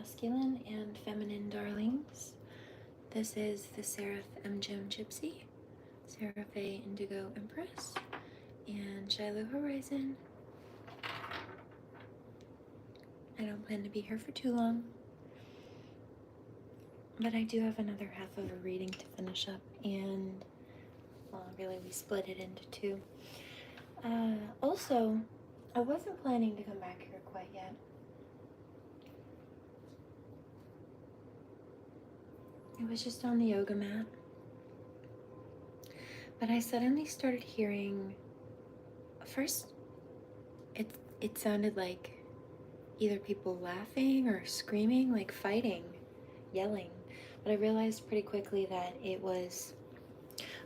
masculine and feminine darlings. This is the Seraphim Gypsy, SeraFae Indigo Empress, and Shiloh Horizon. I don't plan to be here for too long, but I do have another half of a reading to finish up, and well, really we split it into two. Also, I wasn't planning to come back here quite yet. It was just on the yoga mat. But I suddenly started hearing, first, it sounded like either people laughing or screaming, like fighting, yelling. But I realized pretty quickly that it was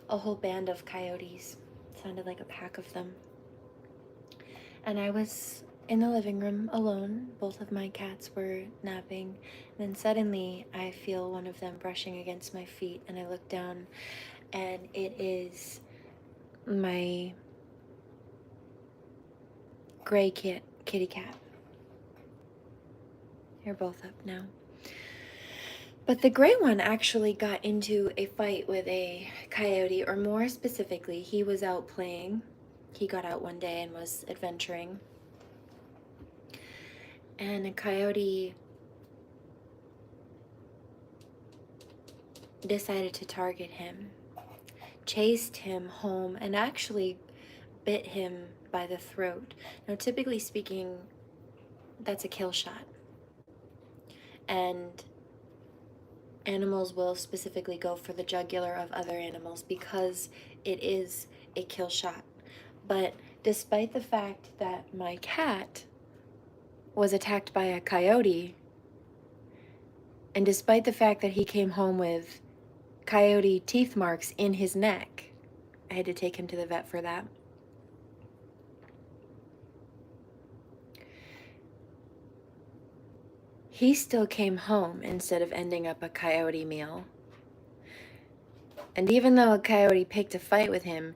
a whole band of coyotes. It sounded like a pack of them. And I was in the living room alone. Both of my cats were napping. And then suddenly I feel one of them brushing against my feet, and I look down, and it is my gray kitty cat. They're both up now. But the gray one actually got into a fight with a coyote, or more specifically, he was out playing. He got out one day and was adventuring. And a coyote decided to target him, chased him home, and actually bit him by the throat. Now, typically speaking, that's a kill shot. And animals will specifically go for the jugular of other animals because it is a kill shot. But despite the fact that my cat was attacked by a coyote, and despite the fact that he came home with coyote teeth marks in his neck, I had to take him to the vet for that. He still came home instead of ending up a coyote meal. And even though a coyote picked a fight with him,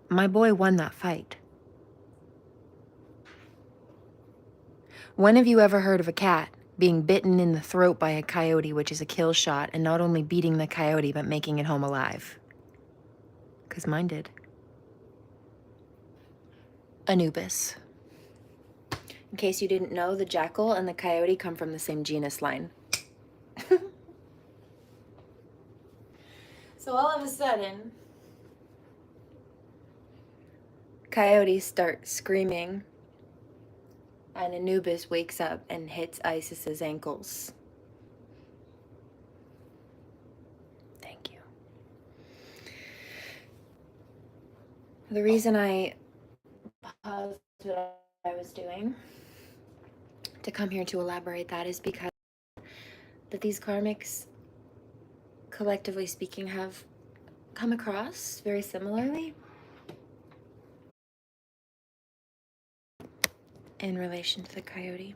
my boy won that fight. When have you ever heard of a cat being bitten in the throat by a coyote, which is a kill shot, and not only beating the coyote, but making it home alive? Because mine did. Anubis. In case you didn't know, the jackal and the coyote come from the same genus line. So all of a sudden, coyotes start screaming, and Anubis wakes up and hits Isis's ankles. Thank you. The reason I paused what I was doing to come here to elaborate that is because that these karmics, collectively speaking, have come across very similarly in relation to the coyote.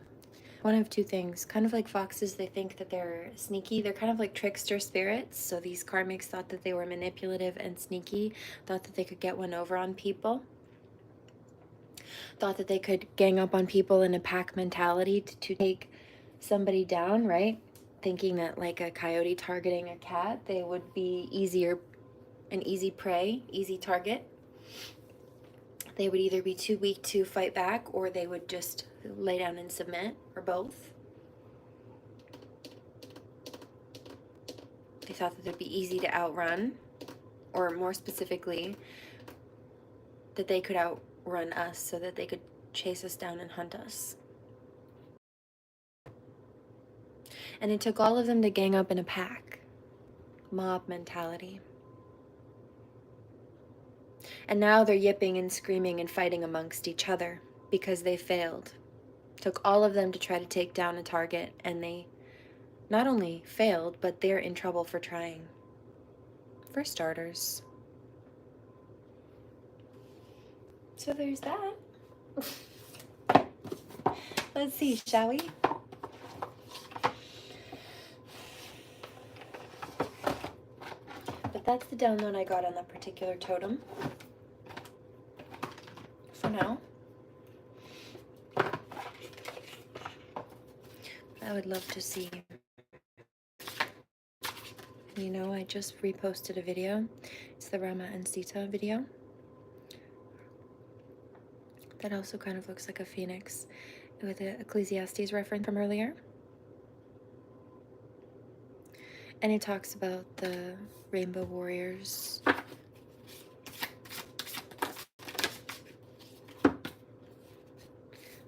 One of two things. Kind of like foxes, they think that they're sneaky. They're kind of like trickster spirits. So these karmics thought that they were manipulative and sneaky, thought that they could get one over on people, thought that they could gang up on people in a pack mentality to take somebody down, right? Thinking that like a coyote targeting a cat, they would be an easy prey, easy target. They would either be too weak to fight back, or they would just lay down and submit, or both. They thought that they'd be easy to outrun, or more specifically, that they could outrun us so that they could chase us down and hunt us. And it took all of them to gang up in a pack. Mob mentality. And now they're yipping and screaming and fighting amongst each other because they failed. It took all of them to try to take down a target, and they not only failed, but they're in trouble for trying. For starters. So there's that. Let's see, shall we? But that's the download I got on that particular totem. For now. I would love to see. You know, I just reposted a video. It's the Rama and Sita video. That also kind of looks like a phoenix with the Ecclesiastes reference from earlier. And it talks about the rainbow warriors.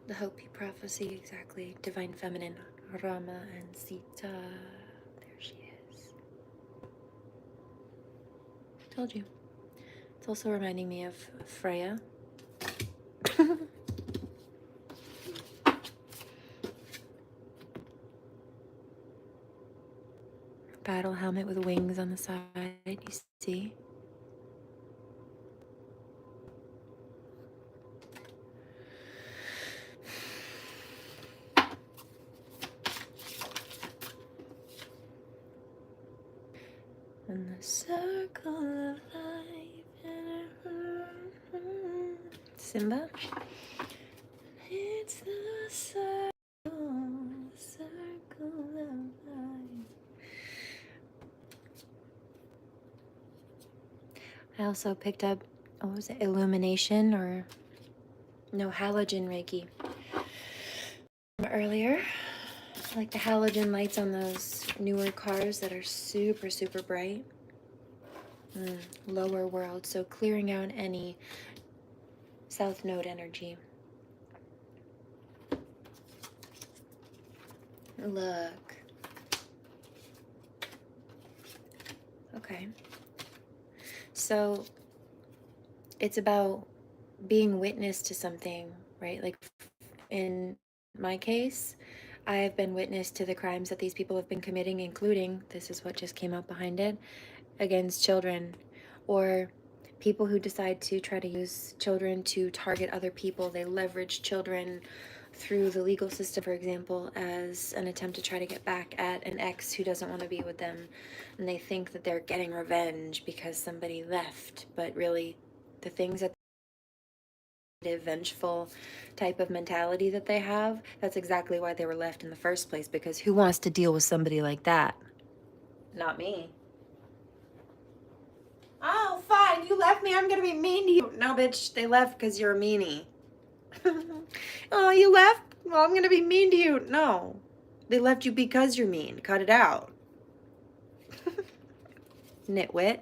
The Hopi prophecy, exactly. Divine feminine, Rama and Sita. There she is. Told you. It's also reminding me of Freya. Battle helmet with wings on the side, you see? And the circle of life. Simba? It's the circle of life. I also picked up, what was it, illumination or no, halogen Reiki earlier. Like the halogen lights on those newer cars that are super, super bright. Lower world, so clearing out any south node energy. Look. Okay. So it's about being witness to something, right? Like in my case, I have been witness to the crimes that these people have been committing, including, this is what just came out behind it, against children, or people who decide to try to use children to target other people. They leverage children through the legal system, for example, as an attempt to try to get back at an ex who doesn't want to be with them. And they think that they're getting revenge because somebody left, but really the things that vengeful type of mentality that they have, that's exactly why they were left in the first place, because who wants to deal with somebody like that? Not me. Oh, fine, you left me, I'm gonna be mean to you. No, bitch, they left because you're a meanie. Oh, you left? Well, I'm gonna be mean to you. No, they left you because you're mean. Cut it out. Nitwit.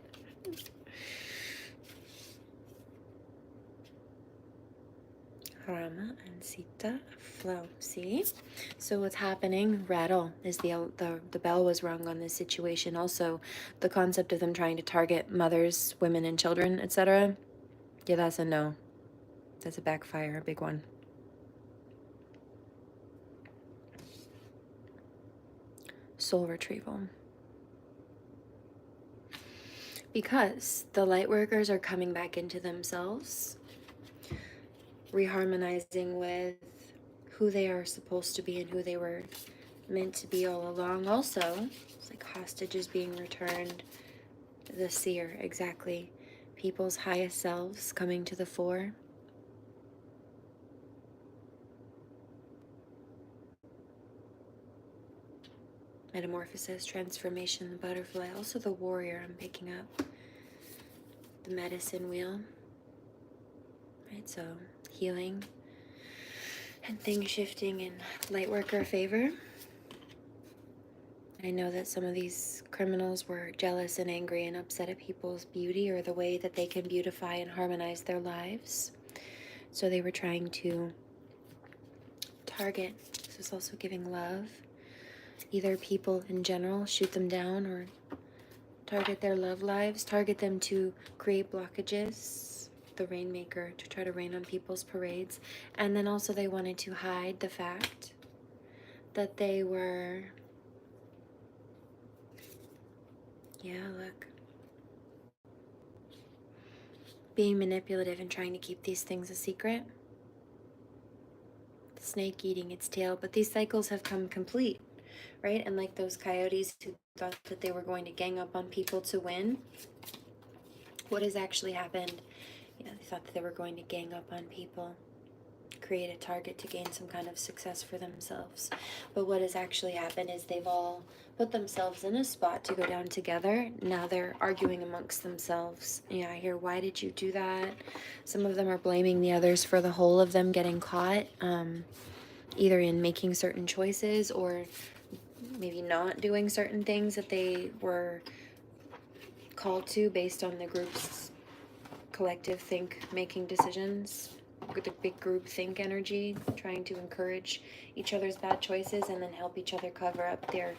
Rama and Sita flow. See? So what's happening? Rattle is the bell was rung on this situation. Also, the concept of them trying to target mothers, women, and children, etc. Yeah, that's a no. That's a backfire, a big one. Soul retrieval. Because the light workers are coming back into themselves, reharmonizing with who they are supposed to be and who they were meant to be all along. Also, it's like hostages being returned. The seer, exactly. People's highest selves coming to the fore. Metamorphosis, transformation, the butterfly. Also the warrior I'm picking up. The medicine wheel. Right, so healing and things shifting in lightworker favor. I know that some of these criminals were jealous and angry and upset at people's beauty or the way that they can beautify and harmonize their lives. So they were trying to target. This is also giving love. Either people in general, shoot them down, or target their love lives, target them to create blockages, the rainmaker, to try to rain on people's parades. And then also they wanted to hide the fact that they were, yeah, look, being manipulative and trying to keep these things a secret. The snake eating its tail, but these cycles have come complete, right? And like those coyotes who thought that they were going to gang up on people to win, what has actually happened? You know, they thought that they were going to gang up on people. create a target to gain some kind of success for themselves. But what has actually happened is they've all put themselves in a spot to go down together. Now they're arguing amongst themselves. Yeah, I hear, why did you do that? Some of them are blaming the others for the whole of them getting caught, either in making certain choices or maybe not doing certain things that they were called to based on the group's collective making decisions, with the big group think energy, trying to encourage each other's bad choices and then help each other cover up their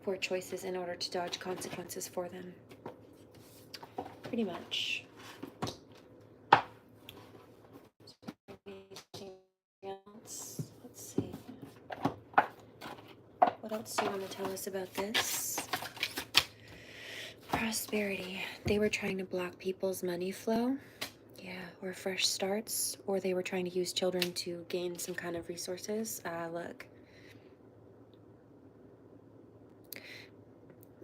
poor choices in order to dodge consequences for them. Pretty much. Anything else? Let's see. What else do you want to tell us about this? Prosperity. They were trying to block people's money flow. Yeah, or fresh starts, or they were trying to use children to gain some kind of resources. Look.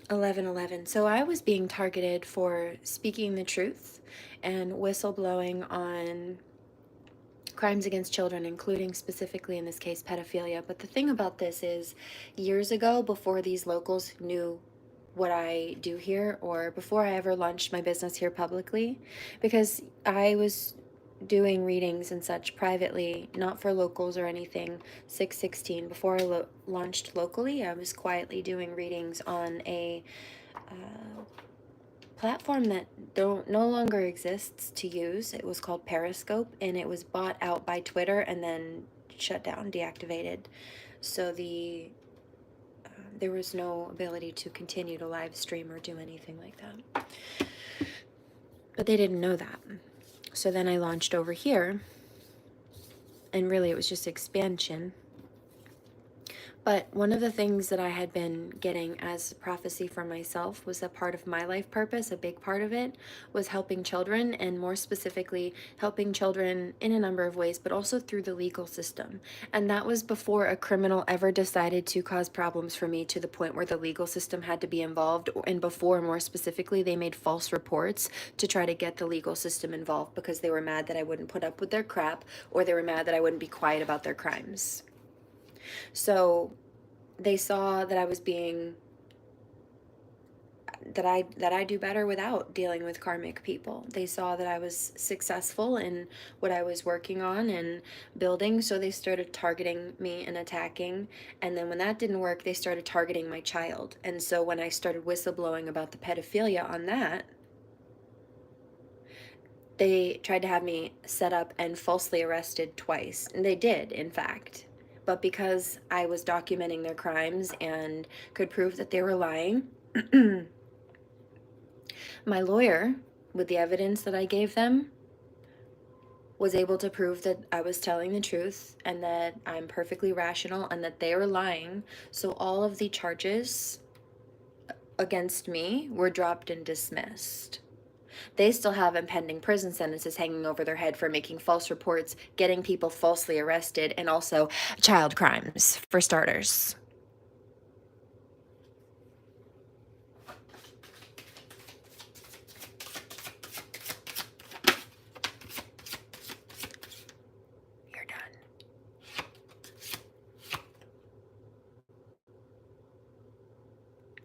1111. So I was being targeted for speaking the truth and whistleblowing on crimes against children, including specifically in this case pedophilia. But the thing about this is, years ago, before these locals knew what I do here, or before I ever launched my business here publicly, because I was doing readings and such privately, not for locals or anything. 616, before I launched locally, I was quietly doing readings on a platform that no longer exists to use. It was called Periscope, and it was bought out by Twitter and then shut down, deactivated. So there was no ability to continue to live stream or do anything like that. But they didn't know that. So then I launched over here, and really it was just expansion. But one of the things that I had been getting as prophecy for myself was that part of my life purpose, a big part of it, was helping children, and more specifically, helping children in a number of ways, but also through the legal system. And that was before a criminal ever decided to cause problems for me to the point where the legal system had to be involved, and before, more specifically, they made false reports to try to get the legal system involved because they were mad that I wouldn't put up with their crap, or they were mad that I wouldn't be quiet about their crimes. So they saw that I was being, that I do better without dealing with karmic people. They saw that I was successful in what I was working on and building, so they started targeting me and attacking. And then when that didn't work, they started targeting my child. And so when I started whistleblowing about the pedophilia on that, they tried to have me set up and falsely arrested twice. And they did, in fact. But because I was documenting their crimes and could prove that they were lying, my lawyer, with the evidence that I gave them, was able to prove that I was telling the truth and that I'm perfectly rational and that they were lying. So all of the charges against me were dropped and dismissed. They still have impending prison sentences hanging over their head for making false reports, getting people falsely arrested, and also child crimes, for starters. You're done.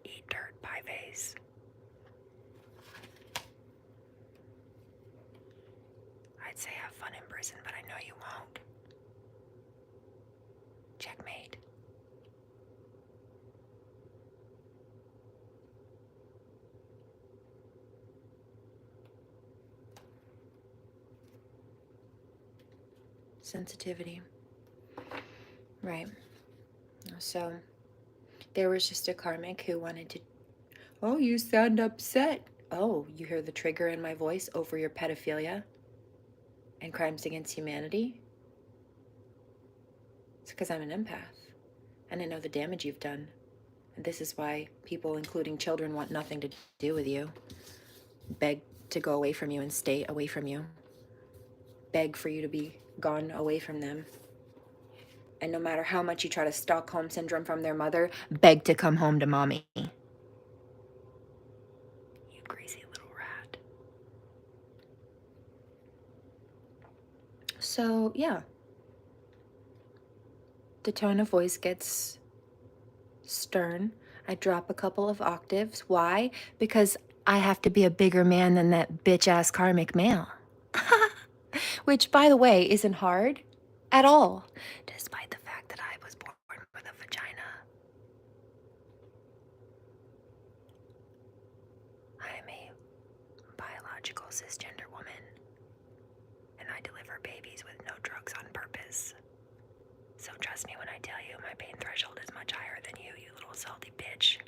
Eat dirt, pie face. I'd say have fun in prison, but I know you won't. Checkmate. Sensitivity. Right. So there was just a karmic who wanted to, oh, you sound upset. Oh, you hear the trigger in my voice over your pedophilia and crimes against humanity? It's because I'm an empath and I know the damage you've done. And this is why people, including children, want nothing to do with you. Beg to go away from you and stay away from you. Beg for you to be gone away from them. And no matter how much you try to Stockholm syndrome from their mother, beg to come home to mommy. You greasy little rat. So, yeah, The tone of voice gets stern. I drop a couple of octaves. Why? Because I have to be a bigger man than that bitch-ass karmic male. Which, by the way, isn't hard at all, despite the fact that I was born with a vagina. I am a biological cisgender woman, and I deliver babies with no drugs on purpose. So trust me when I tell you my pain threshold is much higher than you, you little salty bitch.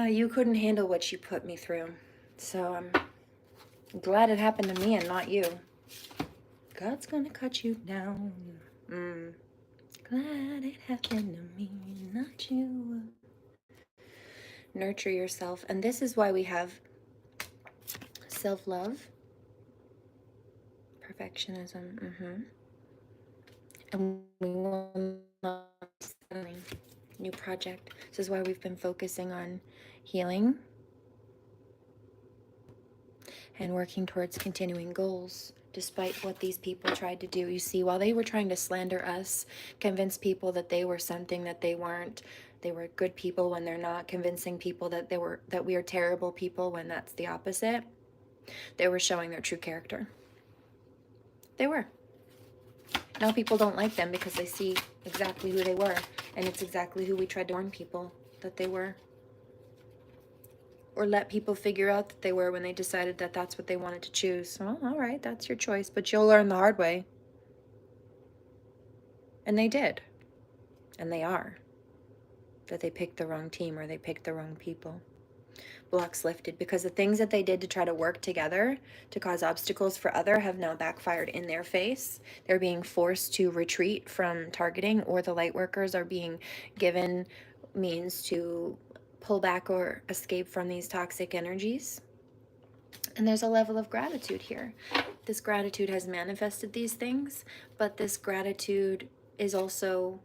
You couldn't handle what you put me through. So I'm glad it happened to me and not you. God's gonna cut you down. Glad it happened to me, not you. Nurture yourself. And this is why we have self-love, perfectionism, and we will not be settling. New project. This is why we've been focusing on healing and working towards continuing goals, despite what these people tried to do. You see, while they were trying to slander us, convince people that they were something that they weren't, they were good people when they're not, convincing people that we are terrible people when that's the opposite, they were showing their true character. They were. Now people don't like them because they see exactly who they were, and it's exactly who we tried to warn people that they were. Or let people figure out that they were when they decided that that's what they wanted to choose. Well, all right, that's your choice, but you'll learn the hard way. And they did. And they are. That they picked the wrong team or they picked the wrong people. Blocks lifted because the things that they did to try to work together to cause obstacles for other have now backfired in their face. They're being forced to retreat from targeting, or the light workers are being given means to pull back or escape from these toxic energies. And there's a level of gratitude here. This gratitude has manifested these things, but this gratitude is also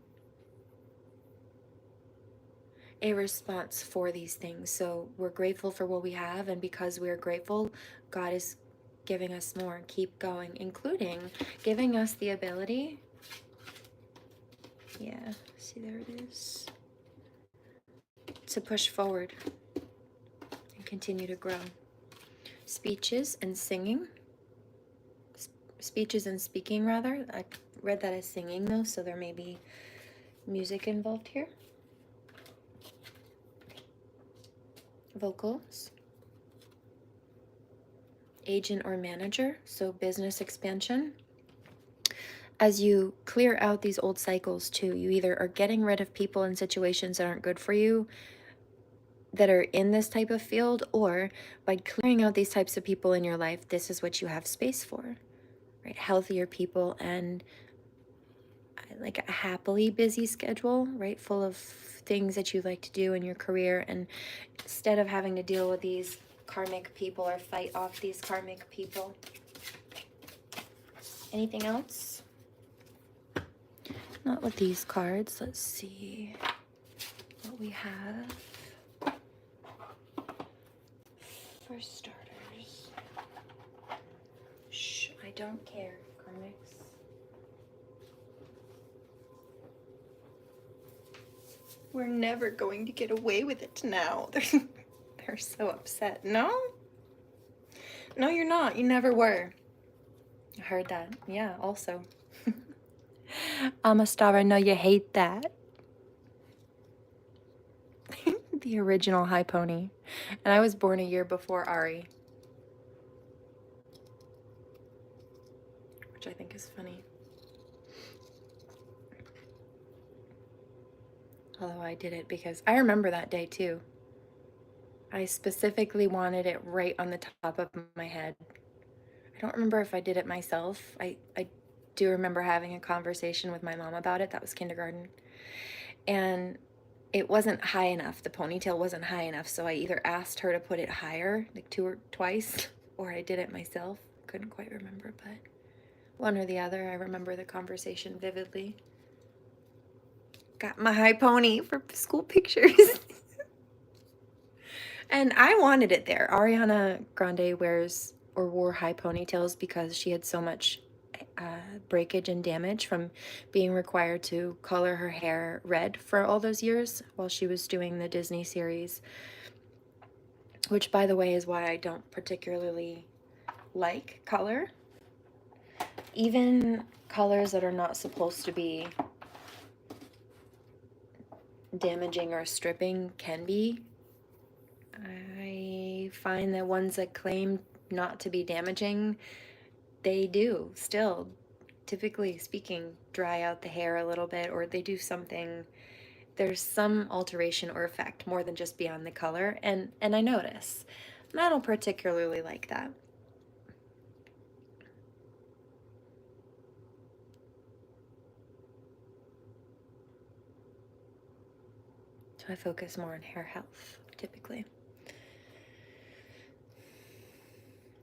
a response for these things. So we're grateful for what we have, and because we're grateful, God is giving us more. Keep going, including giving us the ability, see, there it is, to push forward and continue to grow. Speeches and singing. Speeches and speaking, rather. I read that as singing, though, so there may be music involved here. Vocals. Agent or manager, so business expansion. As you clear out these old cycles too, you either are getting rid of people and situations that aren't good for you that are in this type of field, or by clearing out these types of people in your life, this is what you have space for, right? Healthier people and like a happily busy schedule, right? Full of things that you like to do in your career, and instead of having to deal with these karmic people or fight off these karmic people. Anything else? Not with these cards. Let's see what we have. For starters, shh, I don't care, karmics. We're never going to get away with it now. They're so upset. No? No, you're not. You never were. I heard that. Yeah, also. I'm a star. I know you hate that. The original High Pony. And I was born a year before Ari, which I think is funny. Although I did it because I remember that day too. I specifically wanted it right on the top of my head. I don't remember if I did it myself. I do remember having a conversation with my mom about it. That was kindergarten. And it wasn't high enough. The ponytail wasn't high enough. So I either asked her to put it higher, like twice, or I did it myself. Couldn't quite remember, but one or the other. I remember the conversation vividly. Got my high pony for school pictures. And I wanted it there. Ariana Grande wears or wore high ponytails because she had so much breakage and damage from being required to color her hair red for all those years while she was doing the Disney series, which, by the way, is why I don't particularly like color. Even colors that are not supposed to be damaging or stripping can be. I find that ones that claim not to be damaging, they do still, typically speaking, dry out the hair a little bit, or they do something. There's some alteration or effect more than just beyond the color, and I notice. And I don't particularly like that. So I focus more on hair health, typically,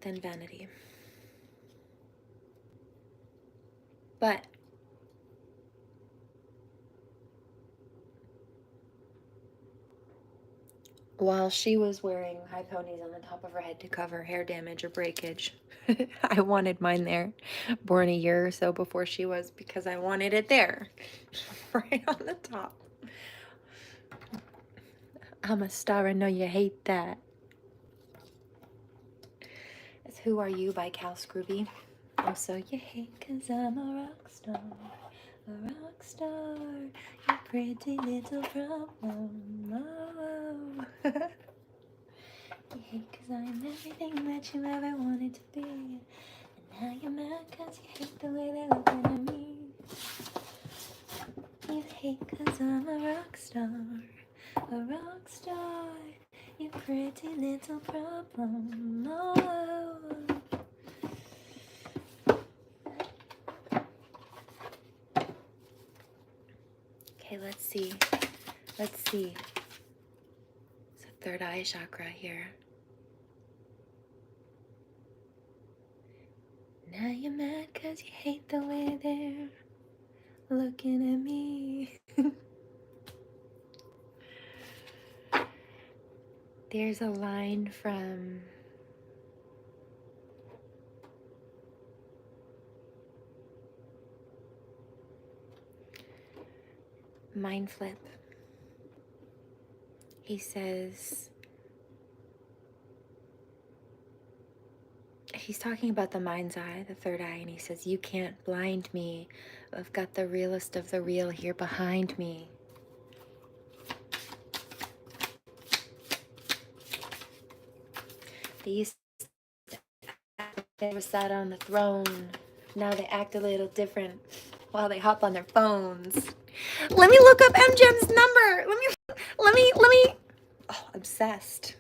than vanity. But while she was wearing high ponies on the top of her head to cover hair damage or breakage, I wanted mine there, born a year or so before she was, because I wanted it there, right on the top. I'm a star, I know you hate that. It's Who Are You by Cal Scrooby. Also, you hate 'cause I'm a rock star. A rock star, you pretty little problem. Oh. You hate 'cause I'm everything that you ever wanted to be. And now you're mad 'cause you hate the way they're looking at me. You hate 'cause I'm a rock star. A rock star, you pretty little problem. Oh. Okay, let's see. It's a third eye chakra here. Now you're mad 'cause you hate the way they're looking at me. There's a line from Mind Flip. He says, he's talking about the mind's eye, the third eye, and he says, you can't blind me. I've got the realest of the real here behind me. They used to act like they were sat on the throne. Now they act a little different while they hop on their phones. Let me look up MGM's number. Let me. Oh, obsessed.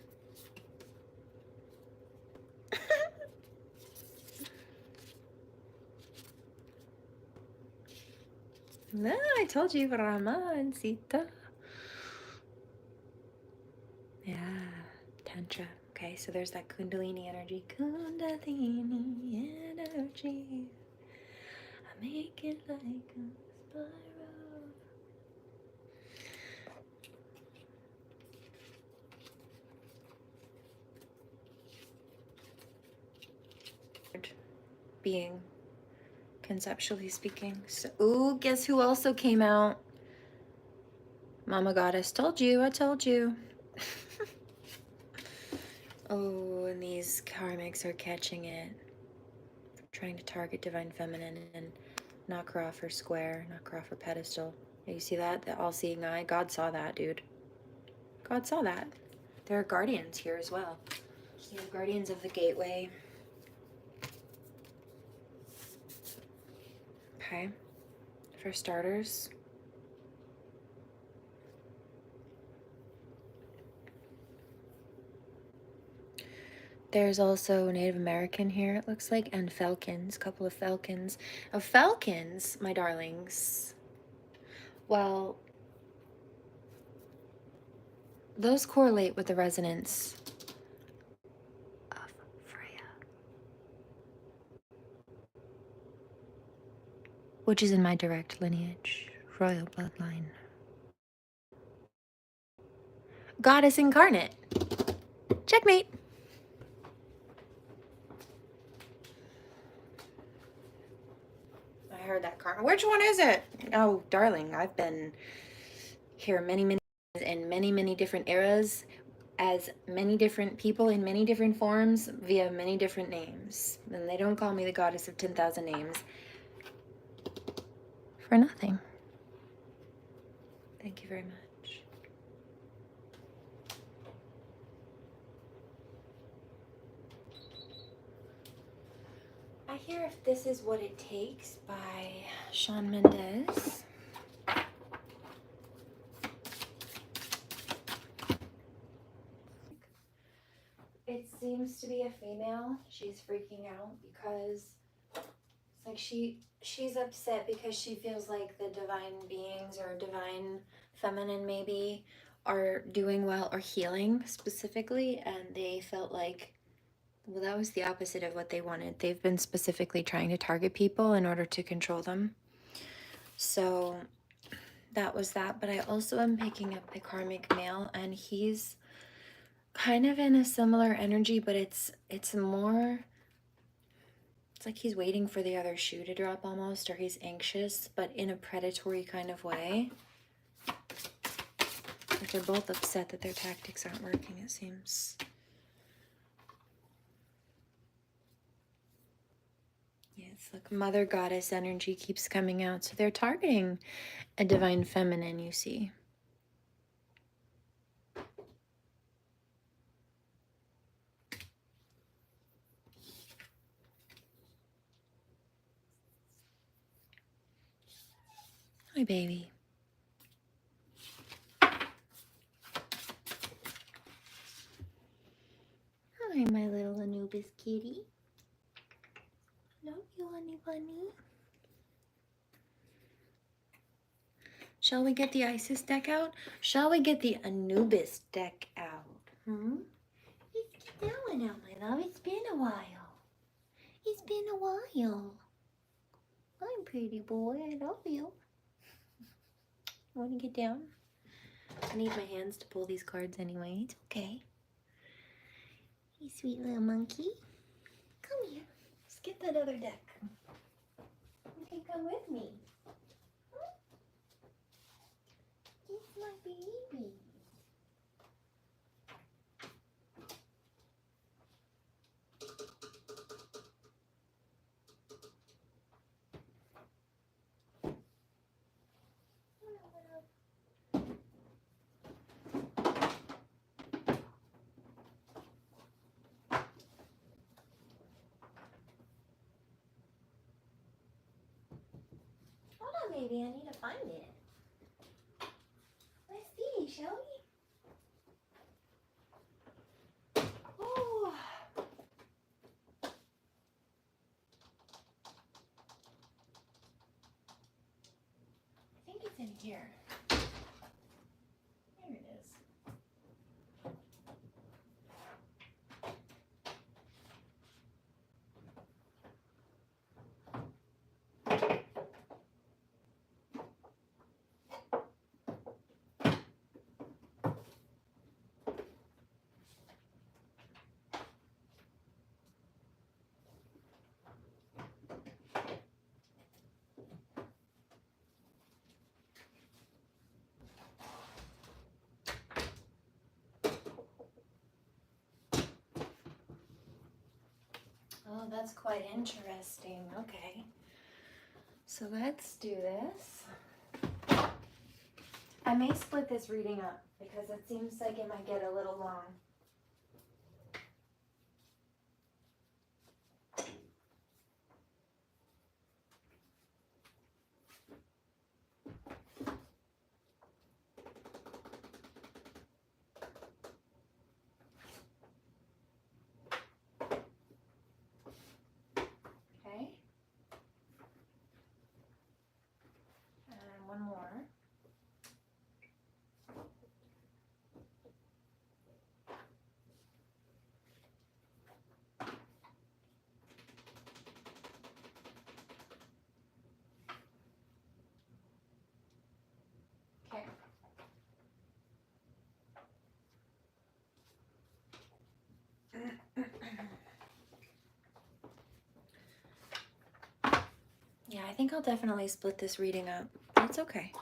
No, I told you, Rama and Sita. Yeah, Tantra. Okay, so there's that Kundalini energy. Kundalini energy. I make it like a spiral. Being, conceptually speaking. So, ooh, guess who also came out? Mama Goddess. Told you, I told you. Oh, and these karmics are catching it. Trying to target Divine Feminine and knock her off her square, knock her off her pedestal. You see that? The all-seeing eye? God saw that, dude. God saw that. There are guardians here as well. You have guardians of the gateway. Okay. For starters, there's also Native American here, it looks like, and Falcons, a couple of Falcons. Falcons, my darlings, well, those correlate with the resonance of Freya, which is in my direct lineage, royal bloodline. Goddess incarnate. Checkmate. I heard that karma. Which one is it? Oh, darling, I've been here many in many different eras, as many different people in many different forms via many different names. And they don't call me the goddess of 10,000 names for nothing. Thank you very much. I Hear If This Is What It Takes by Shawn Mendes. It seems to be a female. She's freaking out because it's like she's upset because she feels like the divine beings or divine feminine maybe are doing well or healing specifically, and they felt like, well, that was the opposite of what they wanted. They've been specifically trying to target people in order to control them. So that was that. But I also am picking up the karmic male, and he's kind of in a similar energy, but it's more, it's like he's waiting for the other shoe to drop almost, or he's anxious, but in a predatory kind of way. Like they're both upset that their tactics aren't working, it seems. Yeah, it's like mother goddess energy keeps coming out. So they're targeting a divine feminine, you see. Hi, baby. Hi, my little Anubis kitty. Love you, honey bunny. Shall we get the Isis deck out? Shall we get the Anubis deck out? Let's get that one out, my love. It's been a while. It's been a while. I'm pretty boy. I love you. Want to get down? I need my hands to pull these cards anyway. It's okay. You sweet little monkey. Come here. Let's get that other deck. You can come with me. It's my baby. Hold on, baby. I need to find it. Let's see, shall we? Oh. I think it's in here. There it is. Oh, that's quite interesting. Okay. So let's do this. I may split this reading up because it seems like it might get a little long. Okay. And one more. think I'll definitely split this reading up. It's okay.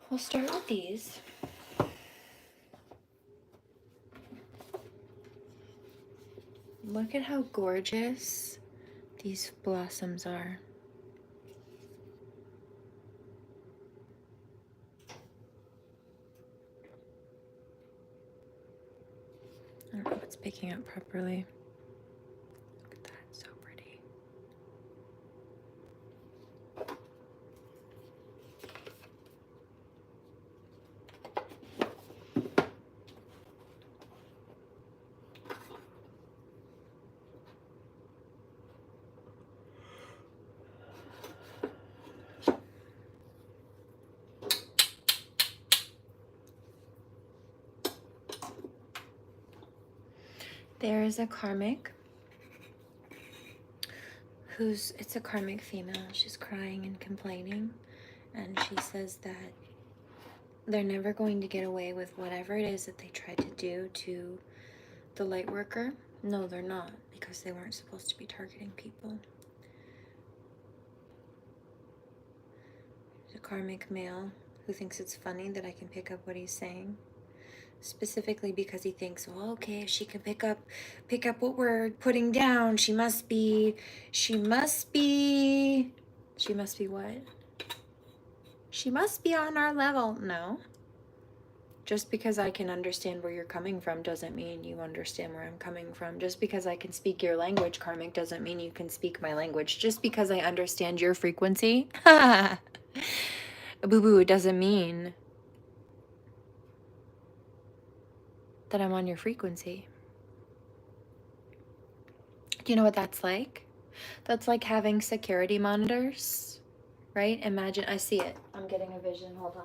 We'll start with these. Look at how gorgeous these blossoms are. I don't know if it's picking up properly. Look at that, so pretty. There is a karmic it's a karmic female. She's crying and complaining, and she says that they're never going to get away with whatever it is that they tried to do to the light worker. No, they're not, because they weren't supposed to be targeting people. There's a karmic male who thinks it's funny that I can pick up what he's saying. Specifically because he thinks, well, okay, if she can pick up what we're putting down, she must be what? She must be on our level. No. Just because I can understand where you're coming from doesn't mean you understand where I'm coming from. Just because I can speak your language, karmic, doesn't mean you can speak my language. Just because I understand your frequency, boo-boo, it doesn't mean that I'm on your frequency. Do you know what that's like? That's like having security monitors, right? Imagine, I see it. I'm getting a vision, hold on.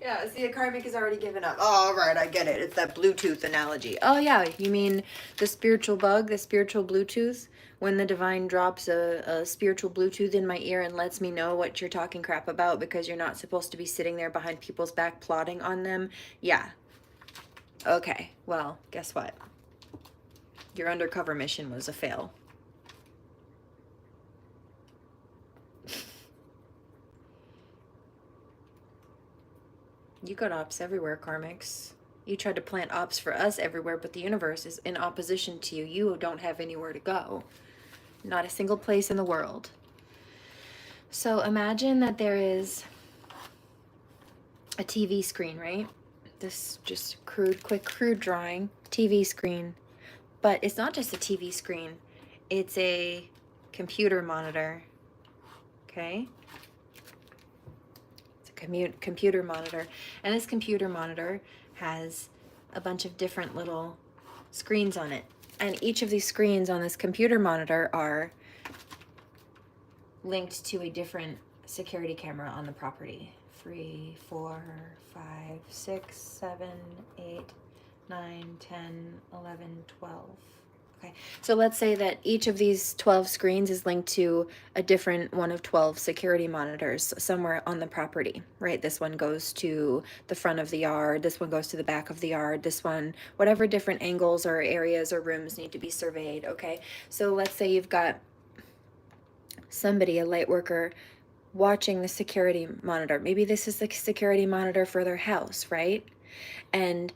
Yeah, see, a karmic has already given up. Oh, right, I get it. It's that Bluetooth analogy. Oh, yeah, you mean the spiritual bug, the spiritual Bluetooth? When the divine drops a spiritual Bluetooth in my ear and lets me know what you're talking crap about because you're not supposed to be sitting there behind people's back plotting on them? Yeah. Okay, well, guess what? Your undercover mission was a fail. You got ops everywhere, karmics. You tried to plant ops for us everywhere, but the universe is in opposition to you. You don't have anywhere to go. Not a single place in the world. So imagine that there is a TV screen, right? This just quick crude drawing, TV screen. But it's not just a TV screen. It's a computer monitor, okay? Computer monitor, and this computer monitor has a bunch of different little screens on it, and each of these screens on this computer monitor are linked to a different security camera on the property. 3, 4, 5, 6, 7, 8, 9, 10, 11, 12. Okay, so let's say that each of these 12 screens is linked to a different one of 12 security monitors somewhere on the property, right? This one goes to the front of the yard, this one goes to the back of the yard, this one, whatever different angles or areas or rooms need to be surveyed, okay? So let's say you've got somebody, a light worker, watching the security monitor. Maybe this is the security monitor for their house, right? And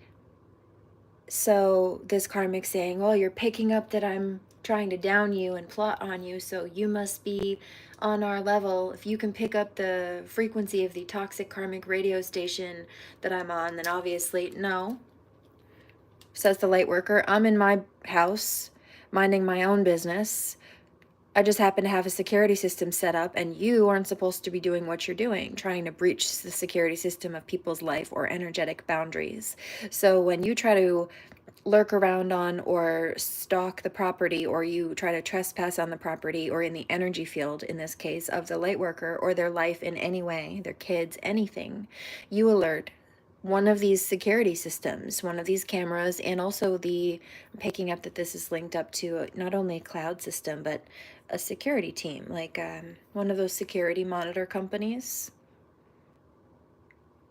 so this karmic saying, oh, you're picking up that I'm trying to down you and plot on you, so you must be on our level. If you can pick up the frequency of the toxic karmic radio station that I'm on, then obviously, no. Says the light worker, I'm in my house, minding my own business. I just happen to have a security system set up, and you aren't supposed to be doing what you're doing, trying to breach the security system of people's life or energetic boundaries. So when you try to lurk around on or stalk the property, or you try to trespass on the property or in the energy field, in this case, of the light worker or their life in any way, their kids, anything, you alert one of these security systems, one of these cameras, and also I'm picking up that this is linked up to not only a cloud system, but a security team, like one of those security monitor companies,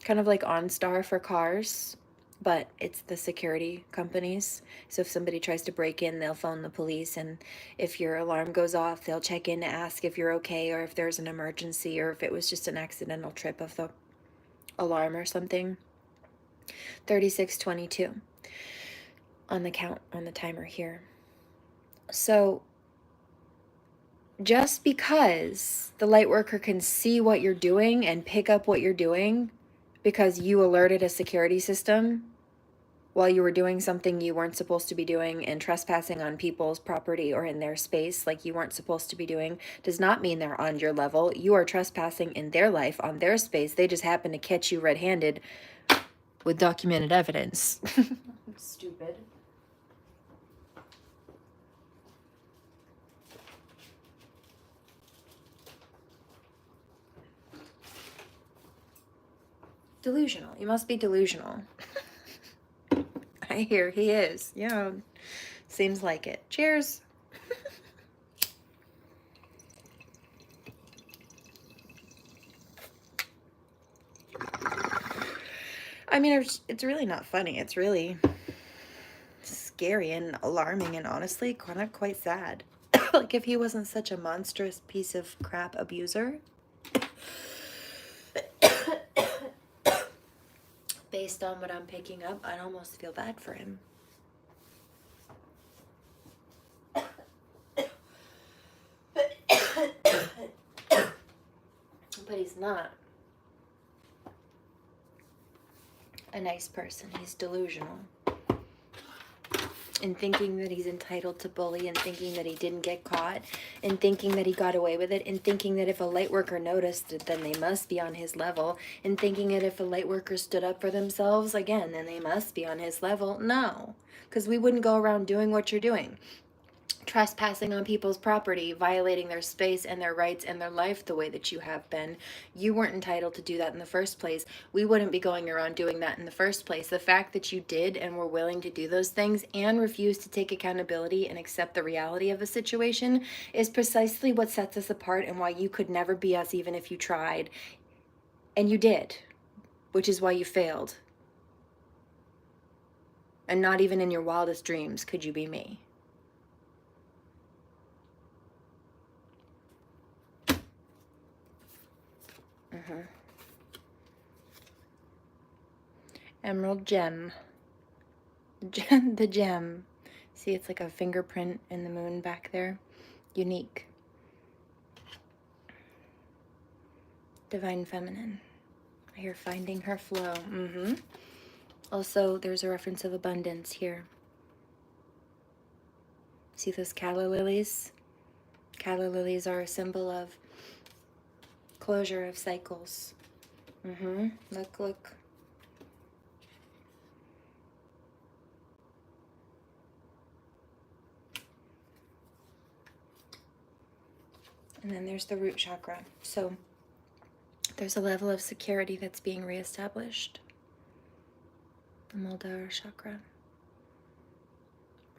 kind of like OnStar for cars, but it's the security companies. So if somebody tries to break in, they'll phone the police, and if your alarm goes off, they'll check in to ask if you're okay, or if there's an emergency, or if it was just an accidental trip of the alarm or something. 3622 on the count, on the timer here. So just because the light worker can see what you're doing and pick up what you're doing because you alerted a security system while you were doing something you weren't supposed to be doing and trespassing on people's property or in their space like you weren't supposed to be doing, does not mean they're on your level. You are trespassing in their life, on their space. They just happen to catch you red-handed with documented evidence. Stupid. Delusional. You must be delusional. I hear he is. Yeah. Seems like it. Cheers. I mean, it's really not funny. It's really scary and alarming and honestly kind of quite sad. Like if he wasn't such a monstrous piece of crap abuser. Based on what I'm picking up, I'd almost feel bad for him. But he's not a nice person. He's delusional. And thinking that he's entitled to bully, and thinking that he didn't get caught, and thinking that he got away with it, and thinking that if a light worker noticed it, then they must be on his level, and thinking that if a light worker stood up for themselves, again, then they must be on his level. No, because we wouldn't go around doing what you're doing. Trespassing on people's property, violating their space and their rights and their life the way that you have been. You weren't entitled to do that in the first place. We wouldn't be going around doing that in the first place. The fact that you did and were willing to do those things and refuse to take accountability and accept the reality of a situation is precisely what sets us apart and why you could never be us even if you tried. And you did, which is why you failed. And not even in your wildest dreams could you be me. Emerald gem. The gem. See, it's like a fingerprint in the moon back there. Unique. Divine feminine. I hear finding her flow. Also, there's a reference of abundance here. See those calla lilies? Calla lilies are a symbol of closure of cycles. Look, look. And then there's the root chakra. So there's a level of security that's being reestablished. The Muladhara chakra.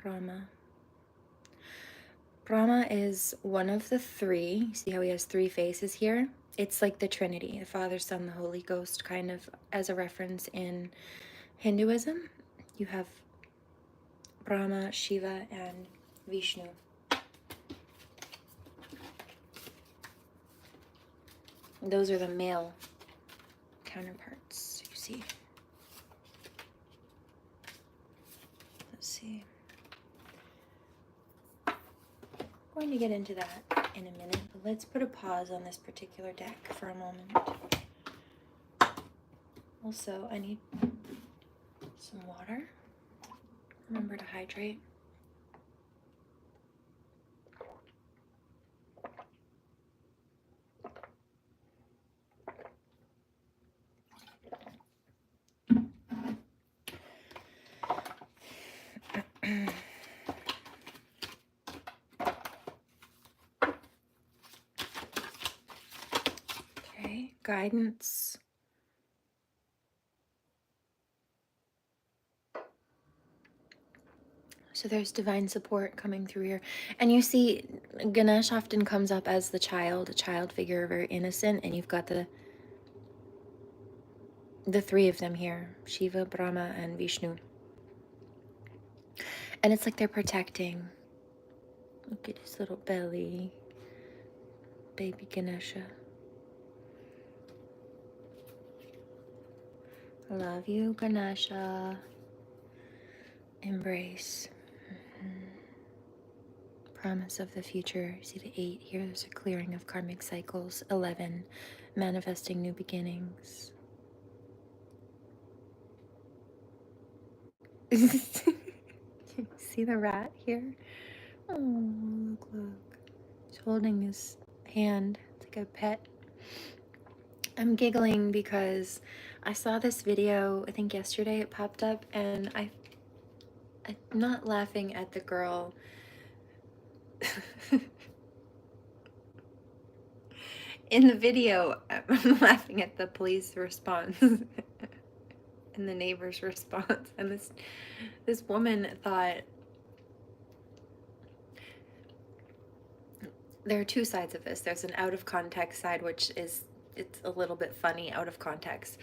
Rama. Rama is one of the three. See how he has three faces here? It's like the Trinity, the Father, Son, the Holy Ghost, kind of as a reference in Hinduism. You have Brahma, Shiva, and Vishnu. Those are the male counterparts, you see. Let's see. I'm going to get into that in a minute, but let's put a pause on this particular deck for a moment. Also, I need some water. Remember to hydrate. Okay, guidance. So there's divine support coming through here. And you see, Ganesh often comes up as the child, a child figure, very innocent. And you've got the three of them here, Shiva, Brahma, and Vishnu. And it's like they're protecting. Look at his little belly. Baby Ganesha. I love you, Ganesha. Embrace. Promise of the future. See the 8 here. There's a clearing of karmic cycles. 11. Manifesting new beginnings. See the rat here? Oh, look. He's holding his hand. It's like a pet. I'm giggling because I saw this video, I think yesterday it popped up, and I'm not laughing at the girl. In the video, I'm laughing at the police response and the neighbor's response. And this woman thought, there are two sides of this. There's an out of context side, which is, it's a little bit funny out of context.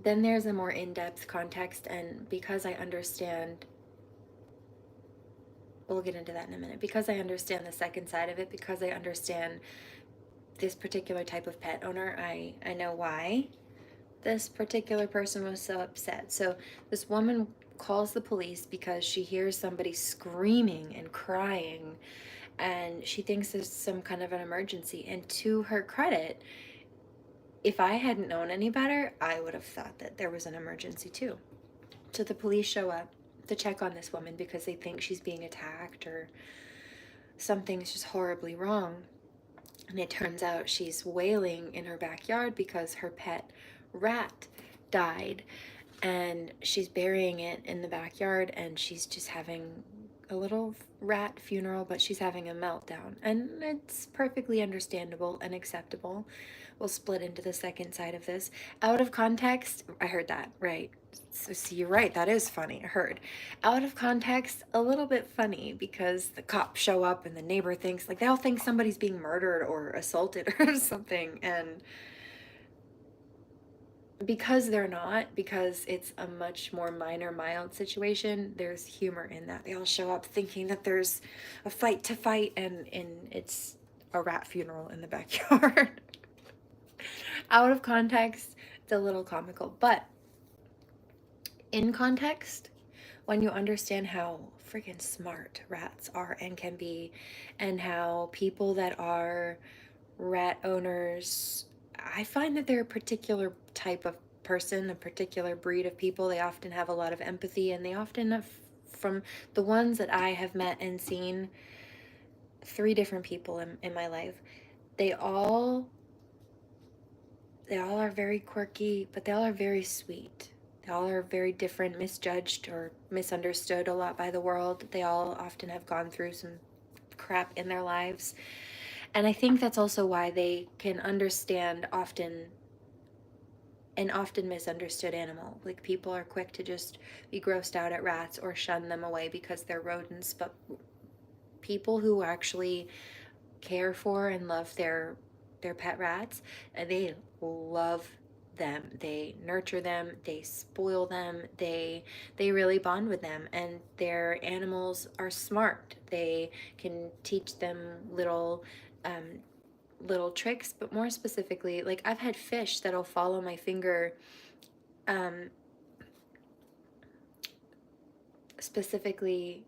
Then there's a more in-depth context, and because I understand, we'll get into that in a minute, because I understand the second side of it, because I understand this particular type of pet owner, I know why this particular person was so upset. So this woman calls the police because she hears somebody screaming and crying, and she thinks there's some kind of an emergency. And to her credit, if I hadn't known any better, I would have thought that there was an emergency too. So the police show up to check on this woman because they think she's being attacked or something's just horribly wrong. And it turns out she's wailing in her backyard because her pet rat died, and she's burying it in the backyard, and she's just having a little rat funeral, but she's having a meltdown. And it's perfectly understandable and acceptable. We'll split into the second side of this. Out of context, I heard that, right? So see, you're right, that is funny. I heard. Out of context, a little bit funny because the cops show up and the neighbor thinks, like, they all think somebody's being murdered or assaulted or something. And because they're not, because it's a much more minor, mild situation, there's humor in that. They all show up thinking that there's a fight to fight, and it's a rat funeral in the backyard. Out of context, it's a little comical, but in context, when you understand how freaking smart rats are and can be, and how people that are rat owners, I find that they're a particular type of person, a particular breed of people. They often have a lot of empathy, and they often have, from the ones that I have met and seen, 3 different people in my life, they all are very quirky, but they all are very sweet. They all are very different, misjudged or misunderstood a lot by the world. They all often have gone through some crap in their lives. And I think that's also why they can understand an often misunderstood animal. Like, people are quick to just be grossed out at rats or shun them away because they're rodents, but people who actually care for and love their pet rats, they love them, they nurture them, they spoil them, they really bond with them. And their animals are smart. They can teach them little tricks, but more specifically, like, I've had fish that'll follow my finger specifically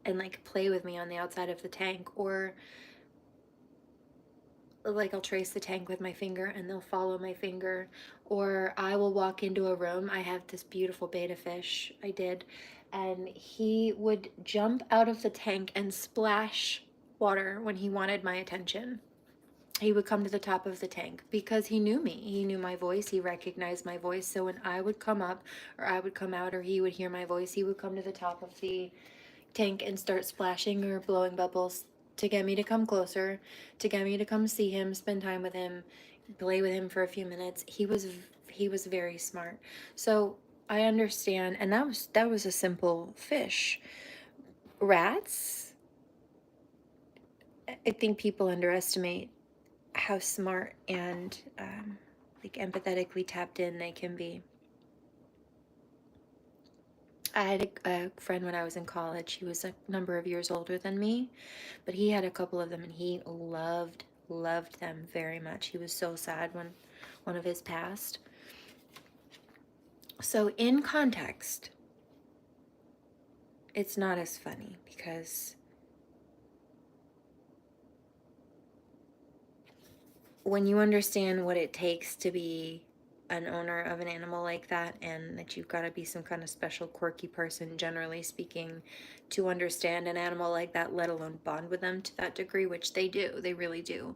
and like play with me on the outside of the tank, or like I'll trace the tank with my finger and they'll follow my finger. Or I will walk into a room. I have this beautiful betta fish, I did, and he would jump out of the tank and splash water when he wanted my attention. He would come to the top of the tank because he knew me. He knew my voice. He recognized my voice. So when I would come up or I would come out or he would hear my voice, he would come to the top of the tank and start splashing or blowing bubbles to get me to come closer, to get me to come see him, spend time with him, play with him for a few minutes. He was very smart. So I understand, and that was a simple fish. Rats, I think people underestimate how smart and like empathetically tapped in they can be. I had a friend when I was in college. He was a number of years older than me, but he had a couple of them and he loved them very much. He was so sad when one of his passed. So in context, it's not as funny because when you understand what it takes to be an owner of an animal like that, and that you've got to be some kind of special quirky person, generally speaking, to understand an animal like that, let alone bond with them to that degree, which they do, they really do.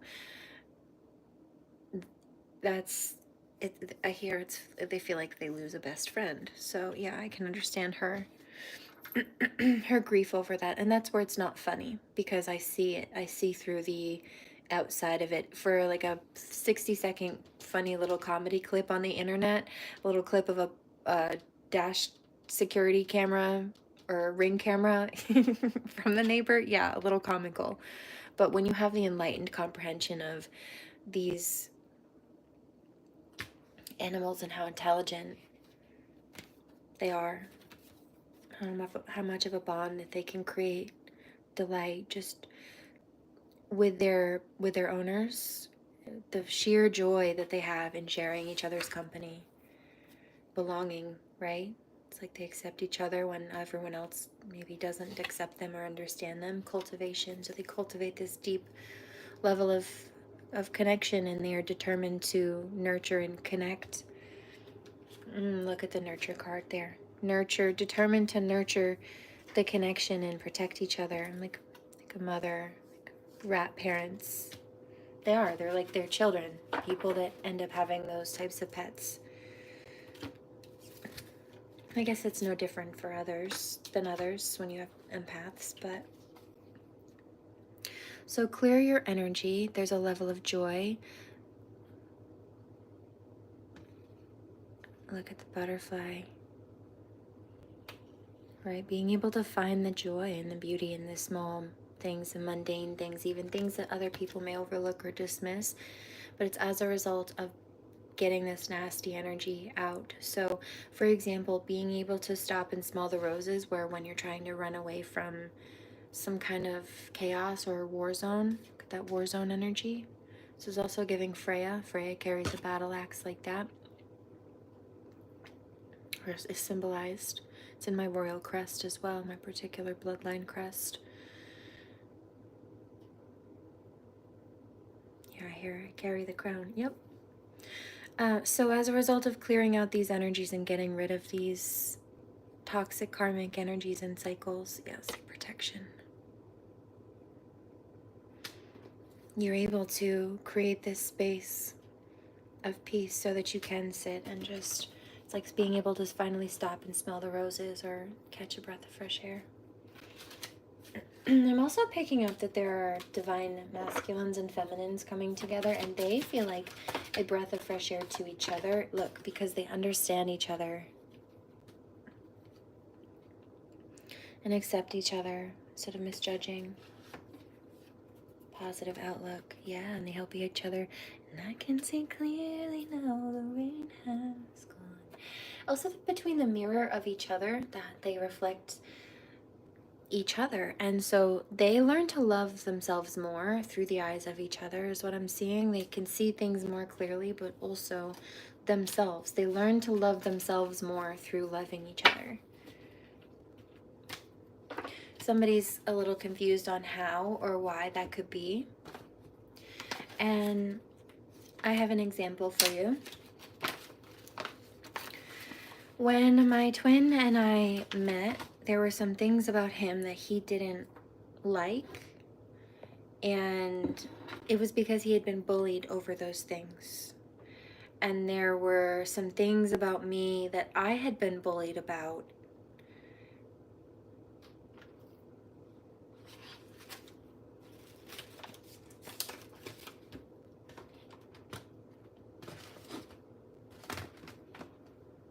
That's it. I hear it's, they feel like they lose a best friend. So yeah, I can understand her her grief over that. And that's where it's not funny, because I see it. I see through the outside of it. For like a 60-second funny little comedy clip on the internet, a little clip of a dash security camera or ring camera from the neighbor, yeah, a little comical. But when you have the enlightened comprehension of these animals and how intelligent they are, how much of a bond that they can create, delight just with their owners, the sheer joy that they have in sharing each other's company, belonging, right? It's like they accept each other when everyone else maybe doesn't accept them or understand them. Cultivation, so they cultivate this deep level of connection, and they are determined to nurture and connect. Look at the nurture card there. Nurture, determined to nurture the connection and protect each other, like a mother, like rat parents. They're like their children, people that end up having those types of pets. I guess it's no different for others than others when you have empaths, but so clear your energy. There's a level of joy. Look at the butterfly, right? Being able to find the joy and the beauty in the small things, the mundane things, even things that other people may overlook or dismiss, but it's as a result of getting this nasty energy out. So, for example, being able to stop and smell the roses, where when you're trying to run away from some kind of chaos or war zone, that war zone energy. This is also giving Freya. Freya carries a battle axe like that, or is symbolized. It's in my royal crest as well, my particular bloodline crest. Yeah, here I carry the crown. Yep. So as a result of clearing out these energies and getting rid of these toxic karmic energies and cycles, yes, protection, you're able to create this space of peace so that you can sit and just, it's like being able to finally stop and smell the roses or catch a breath of fresh air. I'm also picking up that there are divine masculines and feminines coming together, and they feel like a breath of fresh air to each other. Look, because they understand each other and accept each other instead of misjudging. Positive outlook, yeah, and they help each other. And I can see clearly now the rain has gone. Also, between the mirror of each other, that they reflect each other, and so they learn to love themselves more through the eyes of each other, is what I'm seeing. They can see things more clearly, but also themselves. They learn to love themselves more through loving each other. Somebody's a little confused on how or why that could be, and I have an example for you. When my twin and I met, there were some things about him that he didn't like, and it was because he had been bullied over those things. And there were some things about me that I had been bullied about.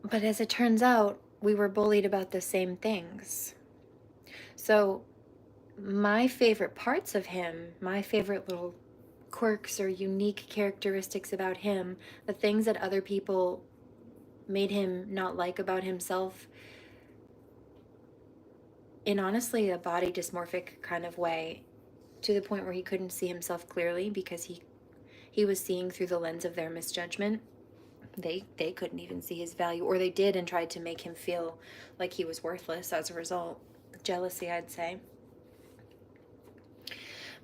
But as it turns out, we were bullied about the same things. So my favorite parts of him, my favorite little quirks or unique characteristics about him, the things that other people made him not like about himself, in honestly a body dysmorphic kind of way, to the point where he couldn't see himself clearly because he was seeing through the lens of their misjudgment. They couldn't even see his value, or they did and tried to make him feel like he was worthless as a result. Jealousy, I'd say.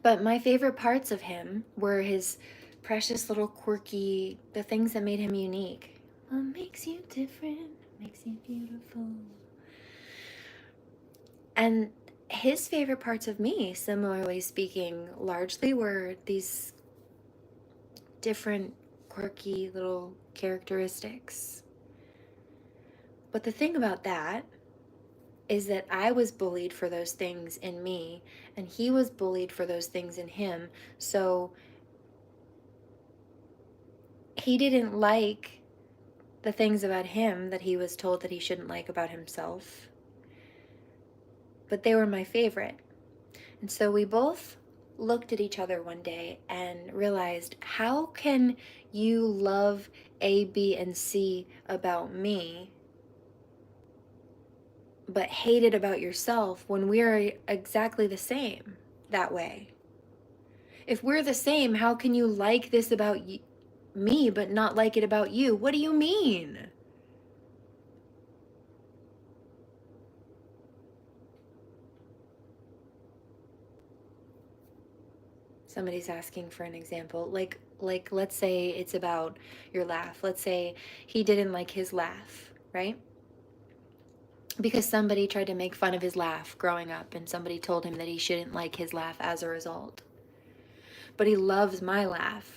But my favorite parts of him were his precious little quirky, the things that made him unique. What makes you different makes you beautiful. And his favorite parts of me, similarly speaking, largely were these different quirky little characteristics. But the thing about that is that I was bullied for those things in me, and he was bullied for those things in him. So he didn't like the things about him that he was told that he shouldn't like about himself, but they were my favorite. And so we both looked at each other one day and realized, how can you love A, B, and C about me, but hate it about yourself when we're exactly the same that way? If we're the same, how can you like this about me but not like it about you? What do you mean? Somebody's asking for an example. Like let's say it's about your laugh. Let's say he didn't like his laugh, right? Because somebody tried to make fun of his laugh growing up, and somebody told him that he shouldn't like his laugh as a result. But he loves my laugh.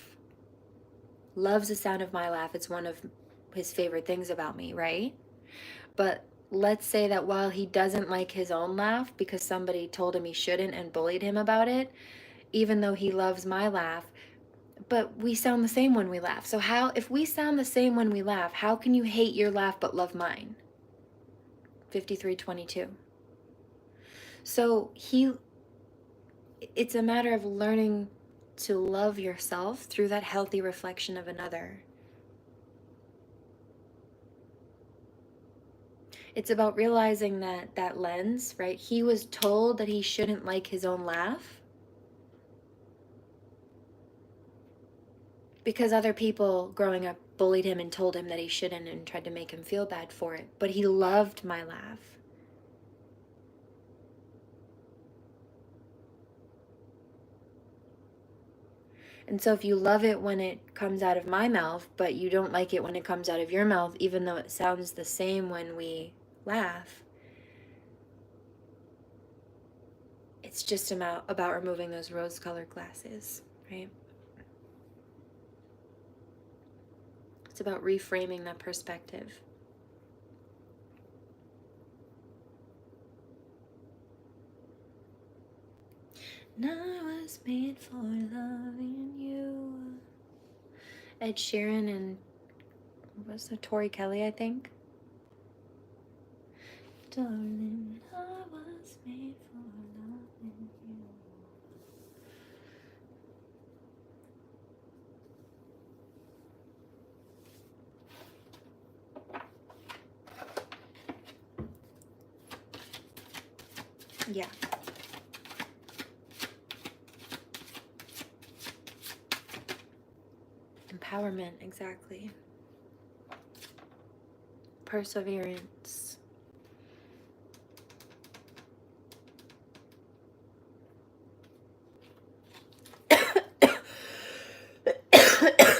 Loves the sound of my laugh. It's one of his favorite things about me, right? But let's say that while he doesn't like his own laugh because somebody told him he shouldn't and bullied him about it, even though he loves my laugh, but we sound the same when we laugh. So how, if we sound the same when we laugh, how can you hate your laugh but love mine? 53:22. So it's a matter of learning to love yourself through that healthy reflection of another. It's about realizing that lens, right? He was told that he shouldn't like his own laugh because other people growing up bullied him and told him that he shouldn't and tried to make him feel bad for it. But he loved my laugh. And so if you love it when it comes out of my mouth, but you don't like it when it comes out of your mouth, even though it sounds the same when we laugh, it's just about removing those rose-colored glasses, right? It's about reframing that perspective. And I was made for loving you. Ed Sheeran and what was it, Tori Kelly, I think. Darling, I was made for loving you. Yeah. Empowerment, exactly. Perseverance.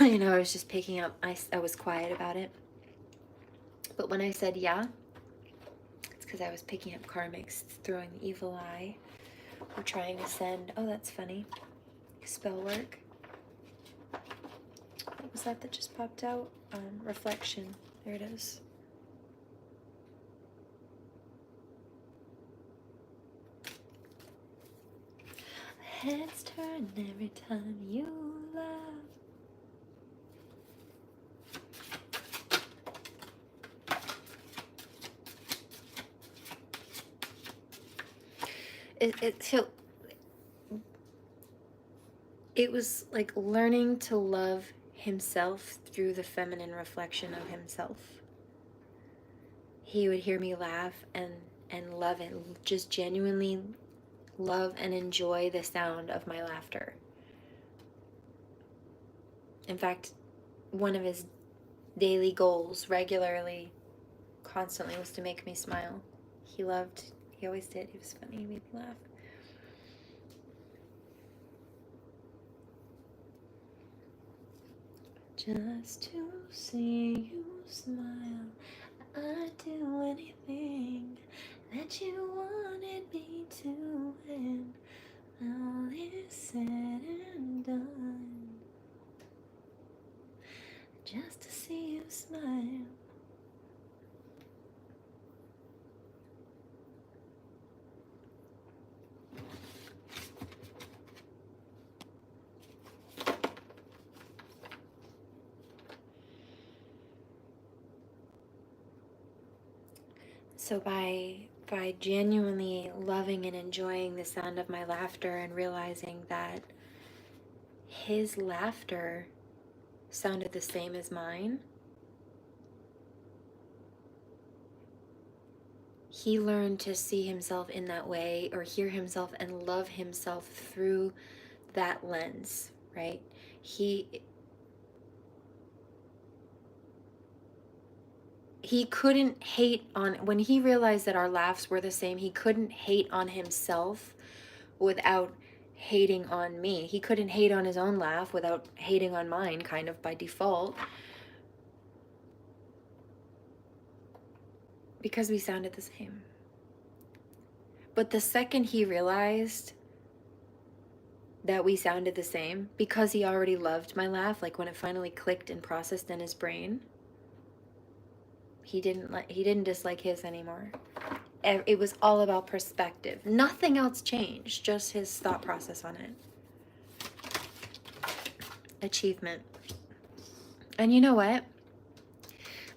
You know, I was just picking up, I was quiet about it. But when I said yeah, it's because I was picking up karmics, throwing the evil eye. We're trying to send, oh, that's funny, spell work. What was that just popped out? Reflection. There it is. Heads turn every time you laugh. it was like learning to love himself through the feminine reflection of himself. He would hear me laugh and love it, just genuinely love and enjoy the sound of my laughter. In fact, one of his daily goals, regularly, constantly, was to make me smile. He always did. He was funny, he made me laugh. Just to see you smile, I'd do anything that you wanted me to when all is said and done. Just to see you smile. So by genuinely loving and enjoying the sound of my laughter and realizing that his laughter sounded the same as mine, he learned to see himself in that way, or hear himself and love himself through that lens, right? He couldn't hate on, when he realized that our laughs were the same, he couldn't hate on himself without hating on me. He couldn't hate on his own laugh without hating on mine, kind of by default, because we sounded the same. But the second he realized that we sounded the same, because he already loved my laugh, like when it finally clicked and processed in his brain, he didn't dislike his anymore. It was all about perspective. Nothing else changed, just his thought process on it. Achievement. And you know what?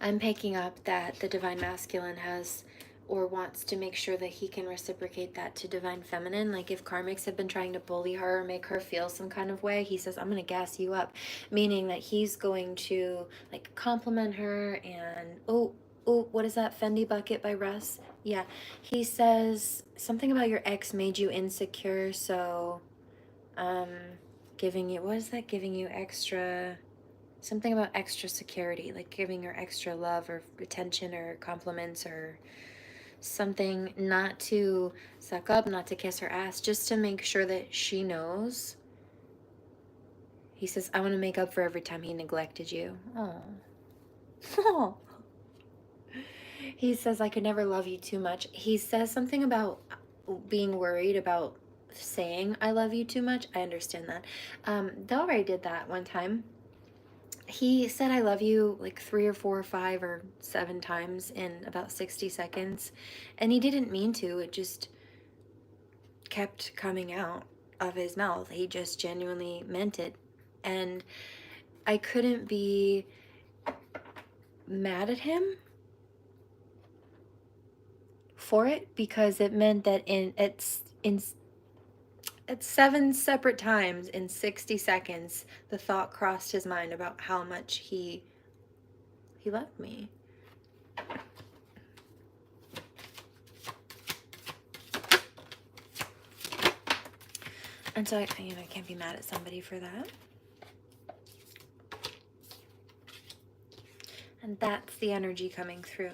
I'm picking up that the Divine Masculine has, or wants to make sure that he can reciprocate that to Divine Feminine. Like if karmics have been trying to bully her or make her feel some kind of way, he says, I'm going to gas you up. Meaning that he's going to like compliment her and, oh, what is that? Fendi Bucket by Russ? Yeah. He says something about your ex made you insecure, so giving you, what is that? Giving you extra, something about extra security, like giving her extra love or attention or compliments or something, not to suck up, not to kiss her ass, just to make sure that she knows. He says, I want to make up for every time he neglected you. Oh. He says, I could never love you too much. He says something about being worried about saying I love you too much. I understand that. Del Rey did that one time. He said I love you like 3 or 4 or 5 or 7 times in about 60 seconds. And he didn't mean to. It just kept coming out of his mouth. He just genuinely meant it. And I couldn't be mad at him for it, because it meant that at 7 separate times in 60 seconds, the thought crossed his mind about how much he loved me. And so I can't be mad at somebody for that. And that's the energy coming through.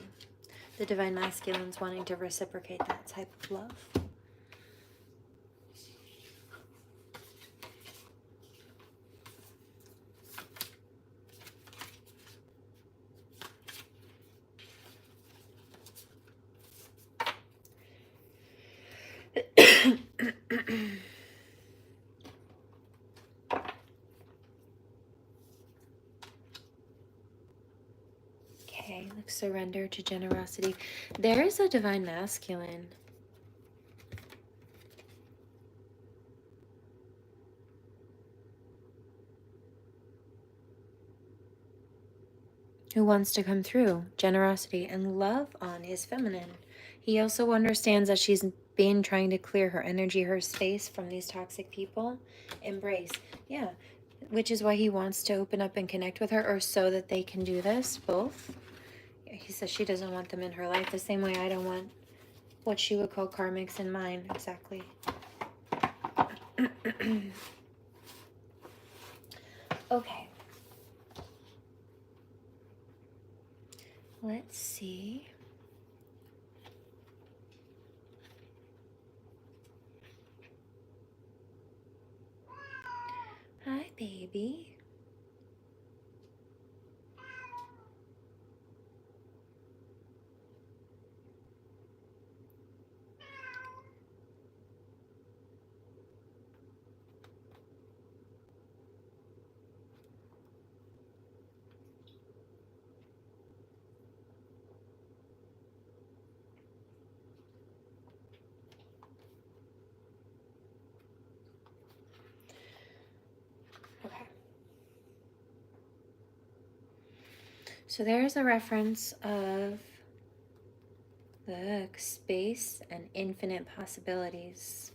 The Divine Masculine's wanting to reciprocate that type of love. Okay, like surrender to generosity. There is a Divine Masculine who wants to come through generosity and love on his feminine. He also understands that she's been trying to clear her energy, her space from these toxic people. Embrace. Yeah. Which is why he wants to open up and connect with her, or so that they can do this, both. He says she doesn't want them in her life the same way I don't want what she would call karmics in mine. Exactly. Okay. Let's see. Hi, baby. Okay. So there's a reference of the space and infinite possibilities.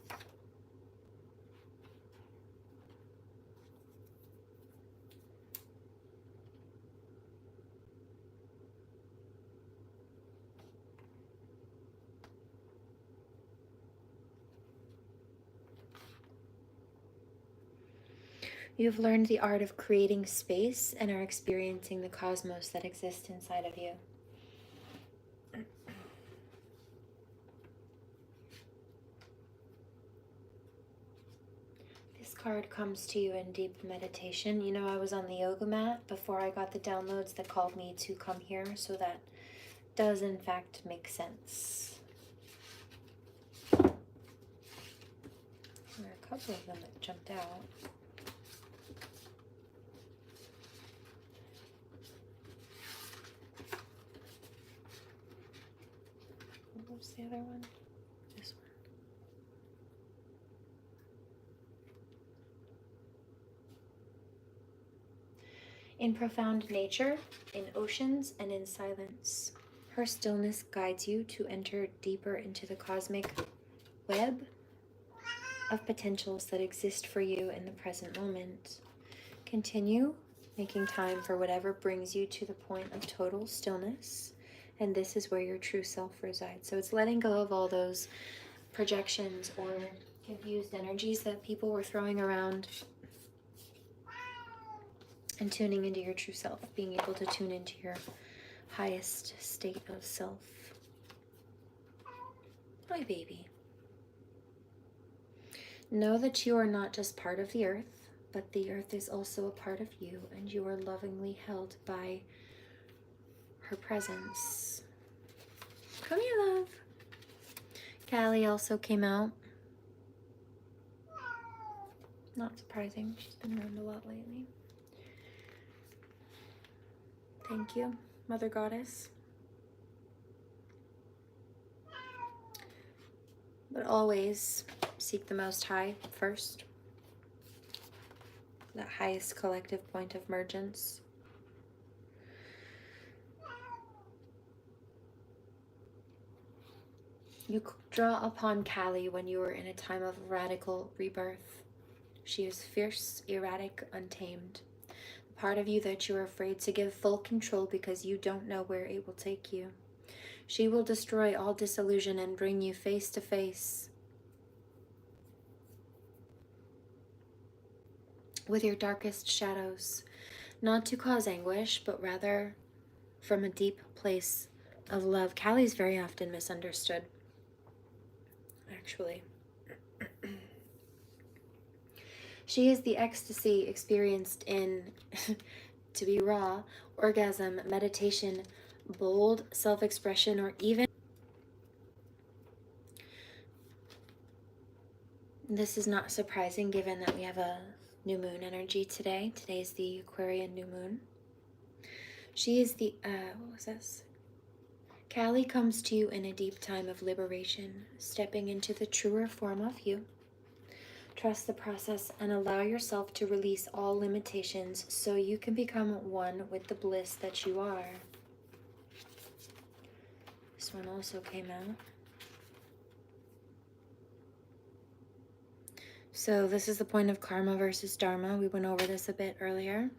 You've learned the art of creating space and are experiencing the cosmos that exists inside of you. This card comes to you in deep meditation. You know, I was on the yoga mat before I got the downloads that called me to come here, so that does in fact make sense. There are a couple of them that jumped out. What was the other one? This one. In profound nature, in oceans, and in silence, her stillness guides you to enter deeper into the cosmic web of potentials that exist for you in the present moment. Continue making time for whatever brings you to the point of total stillness, and this is where your true self resides. So it's letting go of all those projections or confused energies that people were throwing around, and tuning into your true self, being able to tune into your highest state of self. Hi, baby. Know that you are not just part of the earth, but the earth is also a part of you, and you are lovingly held by her presence. Come here, love. Callie also came out. Not surprising. She's been around a lot lately. Thank you, Mother Goddess. But always seek the Most High first. That highest collective point of emergence. You draw upon Callie when you are in a time of radical rebirth. She is fierce, erratic, untamed. The part of you that you are afraid to give full control because you don't know where it will take you. She will destroy all disillusion and bring you face to face with your darkest shadows, not to cause anguish, but rather from a deep place of love. Callie's very often misunderstood, actually. She is the ecstasy experienced in, to be raw, orgasm, meditation, bold self-expression, or even... This is not surprising given that we have a new moon energy today. Today is the Aquarian new moon. She is the, what was this? Callie comes to you in a deep time of liberation, stepping into the truer form of you. Trust the process and allow yourself to release all limitations so you can become one with the bliss that you are. This one also came out. So this is the point of karma versus dharma. We went over this a bit earlier.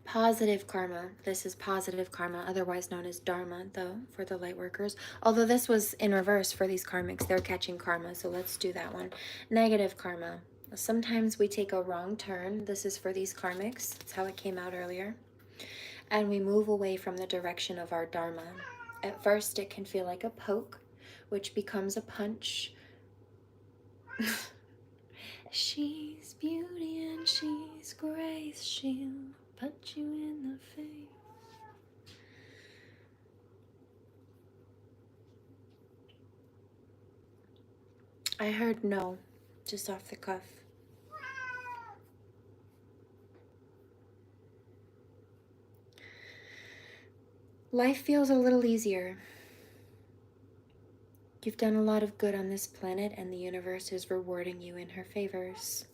Positive karma. This is positive karma, otherwise known as dharma, though, for the light workers. Although this was in reverse for these karmics. They're catching karma, so let's do that one. Negative karma. Sometimes we take a wrong turn. This is for these karmics. That's how it came out earlier. And we move away from the direction of our dharma. At first, it can feel like a poke, which becomes a punch. She's beauty and she's grace. She'll punch you in the face. I heard no, just off the cuff. Life feels a little easier. You've done a lot of good on this planet, and the universe is rewarding you in her favors.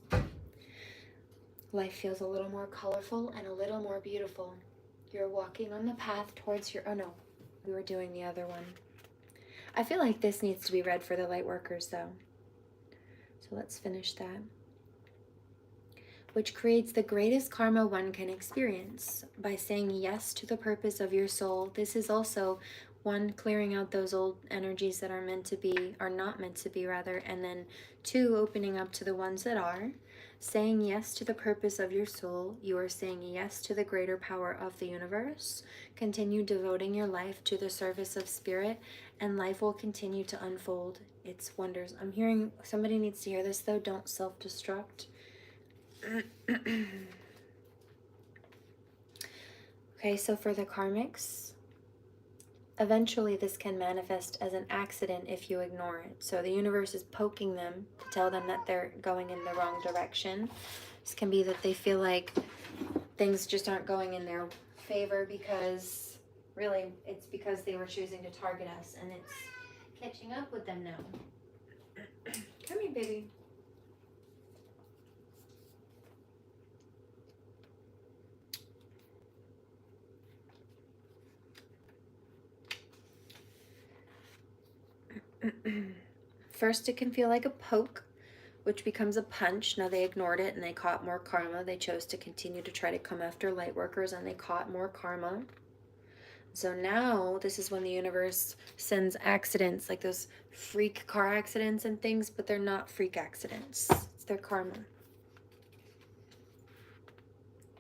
Life feels a little more colorful and a little more beautiful. You're walking on the path towards your... Oh no, we were doing the other one. I feel like this needs to be read for the light workers, though. So let's finish that. Which creates the greatest karma one can experience by saying yes to the purpose of your soul. This is also one, clearing out those old energies that are meant to be, are not meant to be rather, and then two, opening up to the ones that are. Saying yes to the purpose of your soul, you are saying yes to the greater power of the universe. Continue devoting your life to the service of spirit, and life will continue to unfold its wonders. I'm hearing, somebody needs to hear this though, don't self-destruct. Okay, so for the karmics, eventually this can manifest as an accident if you ignore it. So the universe is poking them to tell them that they're going in the wrong direction. This can be that they feel like things just aren't going in their favor because really it's because they were choosing to target us, and it's catching up with them now. Come here, baby. First, it can feel like a poke, which becomes a punch. Now they ignored it and they caught more karma. They chose to continue to try to come after light workers, and they caught more karma. So now this is when the universe sends accidents, like those freak car accidents and things, but they're not freak accidents. It's their karma.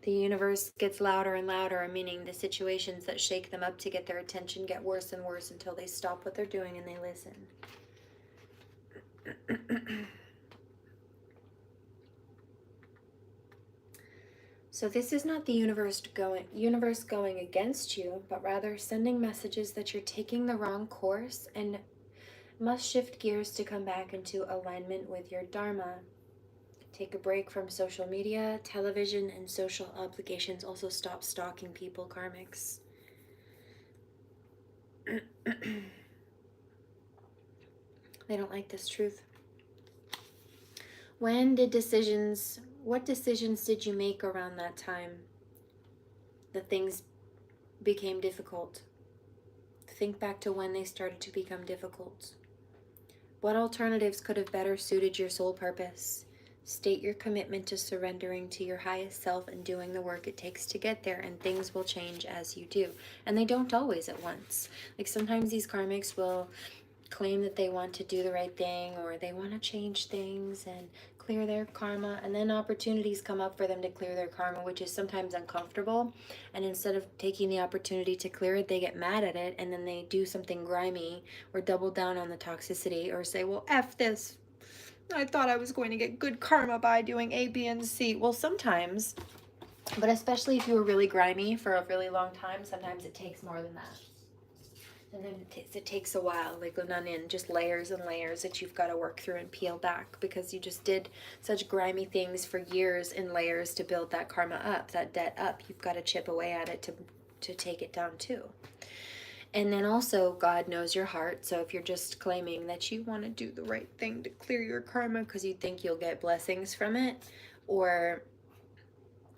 The universe gets louder and louder, meaning the situations that shake them up to get their attention get worse and worse until they stop what they're doing and they listen. So this is not the universe going against you, but rather sending messages that you're taking the wrong course and must shift gears to come back into alignment with your dharma. Take a break from social media, television, and social obligations. Also stop stalking people, karmics. They don't like this truth. What decisions did you make around that time that things became difficult? Think back to when they started to become difficult. What alternatives could have better suited your soul purpose? State your commitment to surrendering to your highest self and doing the work it takes to get there, and things will change as you do. And they don't always at once. Like sometimes these karmics will claim that they want to do the right thing, or they want to change things and clear their karma, and then opportunities come up for them to clear their karma, which is sometimes uncomfortable, and instead of taking the opportunity to clear it, they get mad at it, and then they do something grimy or double down on the toxicity, or say, well, F this, I thought I was going to get good karma by doing A, B, and C. Well, sometimes, but especially if you were really grimy for a really long time, sometimes it takes more than that. And then it takes a while, like an onion, just layers and layers that you've got to work through and peel back, because you just did such grimy things for years in layers to build that karma up, that debt up. You've got to chip away at it to take it down too. And then also, God knows your heart. So if you're just claiming that you want to do the right thing to clear your karma because you think you'll get blessings from it, or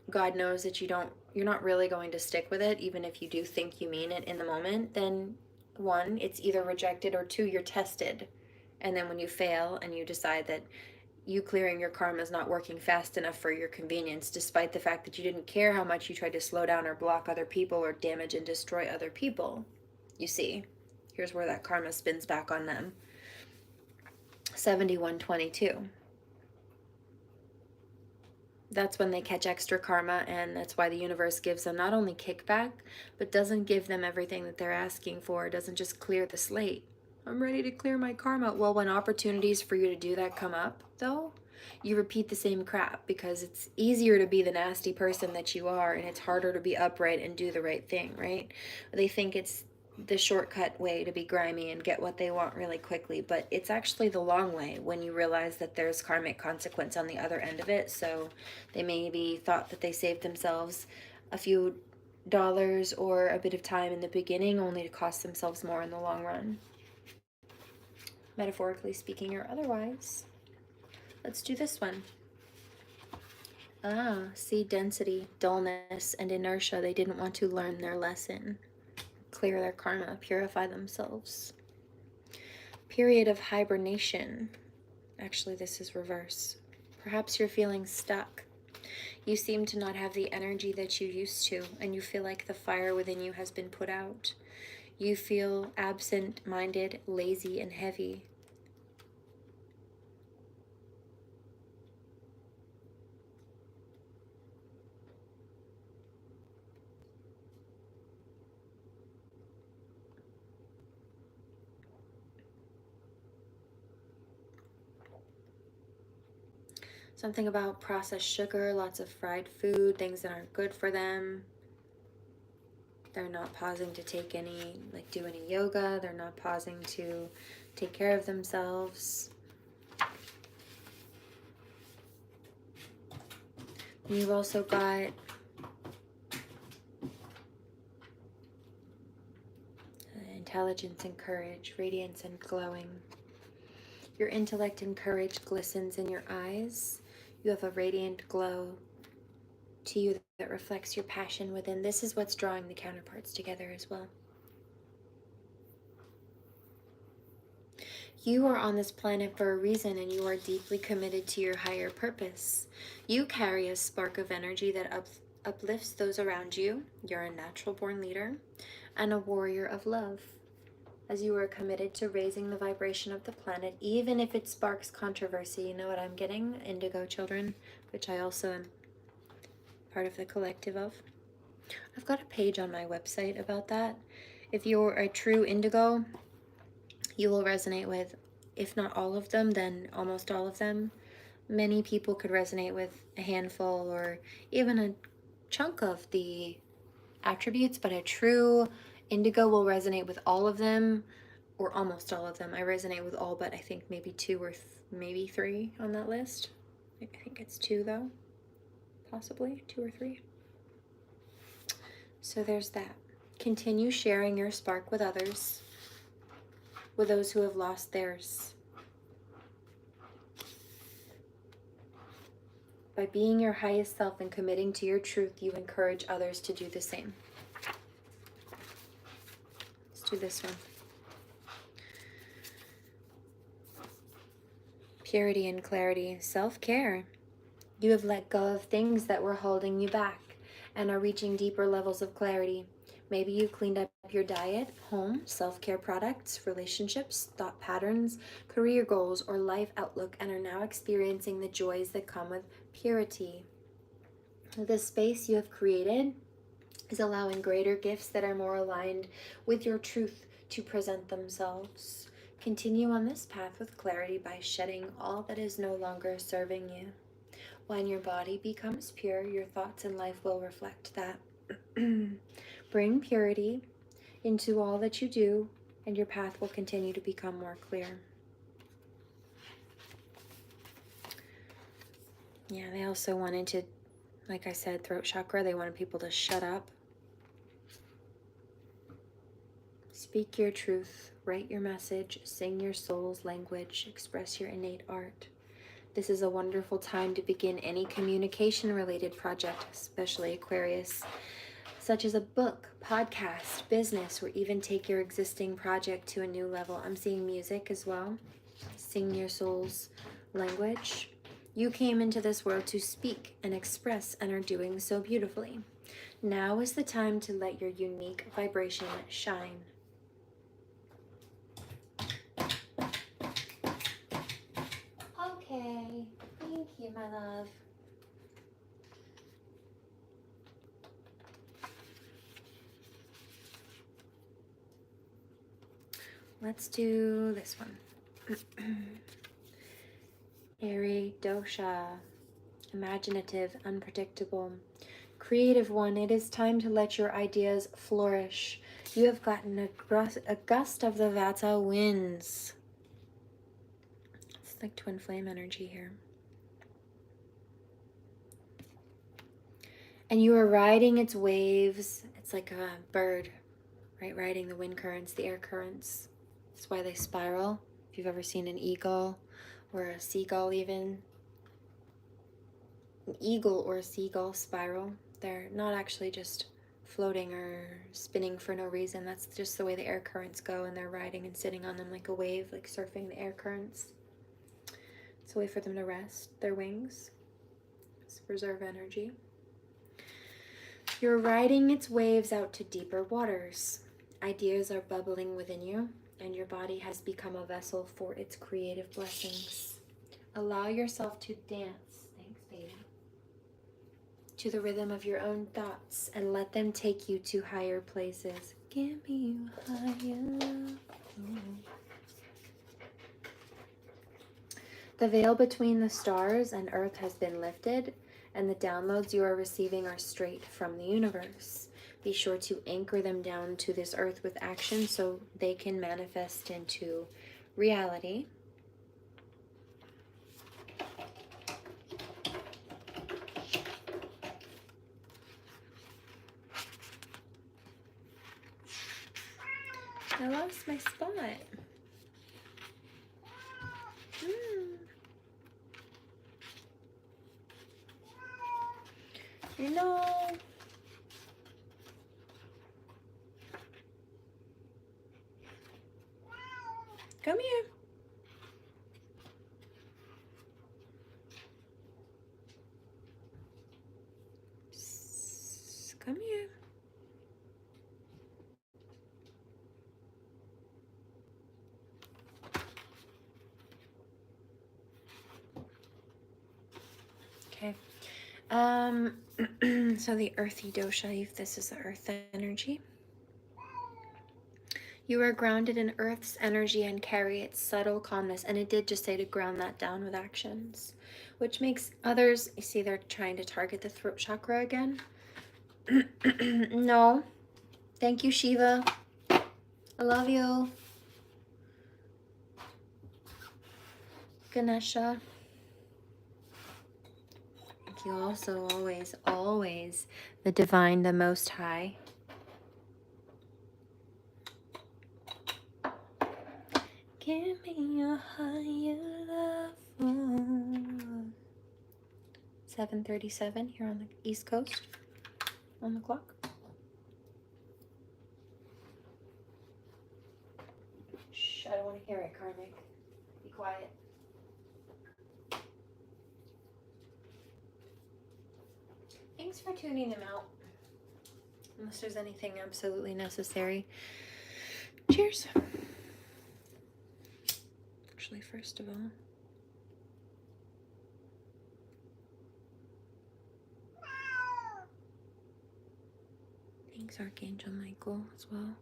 God knows that you're not really going to stick with it, even if you do think you mean it in the moment, then one, it's either rejected, or two, you're tested. And then when you fail and you decide that you clearing your karma is not working fast enough for your convenience, despite the fact that you didn't care how much you tried to slow down or block other people or damage and destroy other people. You see, here's where that karma spins back on them. 7122. That's when they catch extra karma, and that's why the universe gives them not only kickback, but doesn't give them everything that they're asking for. It doesn't just clear the slate. I'm ready to clear my karma. Well, when opportunities for you to do that come up, though, you repeat the same crap, because it's easier to be the nasty person that you are, and it's harder to be upright and do the right thing, right? They think it's the shortcut way to be grimy and get what they want really quickly, but it's actually the long way when you realize that there's karmic consequence on the other end of it. So they maybe thought that they saved themselves a few dollars or a bit of time in the beginning, only to cost themselves more in the long run, metaphorically speaking or otherwise. Let's do this one. See, density, dullness, and inertia. They didn't want to learn their lesson, clear their karma, purify themselves. Period of hibernation. Actually, this is reverse. Perhaps you're feeling stuck. You seem to not have the energy that you used to, and you feel like the fire within you has been put out. You feel absent-minded, lazy, and heavy. Something about processed sugar, lots of fried food, things that aren't good for them. They're not pausing to take any, do any yoga. They're not pausing to take care of themselves. And you've also got intelligence and courage, radiance and glowing. Your intellect and courage glistens in your eyes. You have a radiant glow to you that reflects your passion within. This is what's drawing the counterparts together as well. You are on this planet for a reason, and you are deeply committed to your higher purpose. You carry a spark of energy that uplifts those around you. You're a natural born leader and a warrior of love, as you are committed to raising the vibration of the planet, even if it sparks controversy. You know what I'm getting? Indigo children, which I also am part of the collective of. I've got a page on my website about that. If you're a true indigo, you will resonate with, if not all of them, then almost all of them. Many people could resonate with a handful or even a chunk of the attributes, but a true indigo will resonate with all of them, or almost all of them. I resonate with all but I think maybe two or maybe three on that list. I think it's two though, possibly 2 or 3. So there's that. Continue sharing your spark with others, with those who have lost theirs. By being your highest self and committing to your truth, you encourage others to do the same. Let's do this one. Purity and clarity, self-care. You have let go of things that were holding you back and are reaching deeper levels of clarity. Maybe you cleaned up your diet, home, self-care products, relationships, thought patterns, career goals, or life outlook, and are now experiencing the joys that come with purity. The space you have created is allowing greater gifts that are more aligned with your truth to present themselves. Continue on this path with clarity by shedding all that is no longer serving you. When your body becomes pure, your thoughts and life will reflect that. Bring purity into all that you do, and your path will continue to become more clear. Yeah, they also wanted to, like I said, throat chakra, they wanted people to shut up. Speak your truth, write your message, sing your soul's language, express your innate art. This is a wonderful time to begin any communication-related project, especially Aquarius. such as a book, podcast, business, or even take your existing project to a new level. I'm seeing music as well. Sing your soul's language. You came into this world to speak and express and are doing so beautifully. Now is the time to let your unique vibration shine. Okay, thank you, my love. Let's do this one. Airy dosha, imaginative, unpredictable. Creative one, it is time to let your ideas flourish. You have gotten a gust of the Vata winds. It's like twin flame energy here. And you are riding its waves. It's like a bird, right? Riding the wind currents, the air currents. That's why they spiral. If you've ever seen an eagle or a seagull even. An eagle or a seagull spiral. They're not actually just floating or spinning for no reason. That's just the way the air currents go, and they're riding and sitting on them like a wave, like surfing the air currents. It's a way for them to rest their wings. It's preserve energy. You're riding its waves out to deeper waters. Ideas are bubbling within you, and your body has become a vessel for its creative blessings. Allow yourself to dance, thanks baby, to the rhythm of your own thoughts, and let them take you to higher places. Get me higher. The veil between the stars and earth has been lifted, and the downloads you are receiving are straight from the universe. Be sure to anchor them down to this earth with action so they can manifest into reality. I lost my spot. No. Come here. Come here. Okay. So the earthy dosha, if this is the earth energy. You are grounded in Earth's energy and carry its subtle calmness. And it did just say to ground that down with actions, which makes others, you see, they're trying to target the throat chakra again. No. Thank you, Shiva. I love you. Ganesha. Thank you also, always, always, the divine, the most high. Give me a higher love. 7:37 here on the East Coast on the clock. Shh, I don't want to hear it, Karmic. Be quiet. Thanks for tuning them out. Unless there's anything absolutely necessary. Cheers. Actually, first of all. Thanks, Archangel Michael, as well.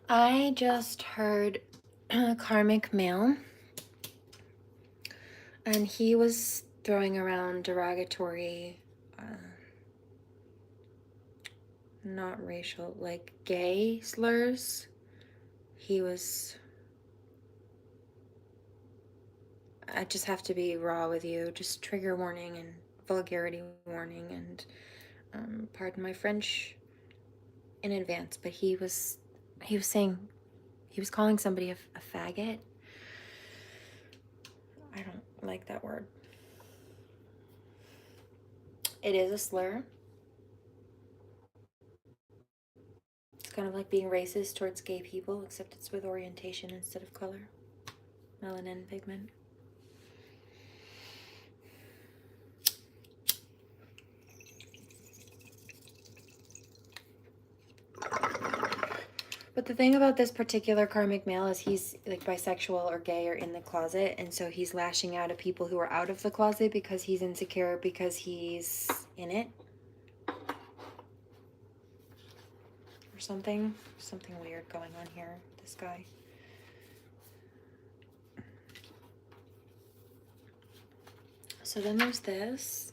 I just heard a karmic male, and he was throwing around derogatory, not racial, like gay slurs. He was I just have to be raw with you. Just trigger warning and vulgarity warning, and pardon my French in advance. But he was saying, he was calling somebody a faggot. I don't like that word. It is a slur. It's kind of like being racist towards gay people, except it's with orientation instead of color, melanin pigment. But the thing about this particular karmic male is he's like bisexual or gay or in the closet, and so he's lashing out at people who are out of the closet because he's insecure because he's in it. Or something weird going on here, this guy. So then there's this.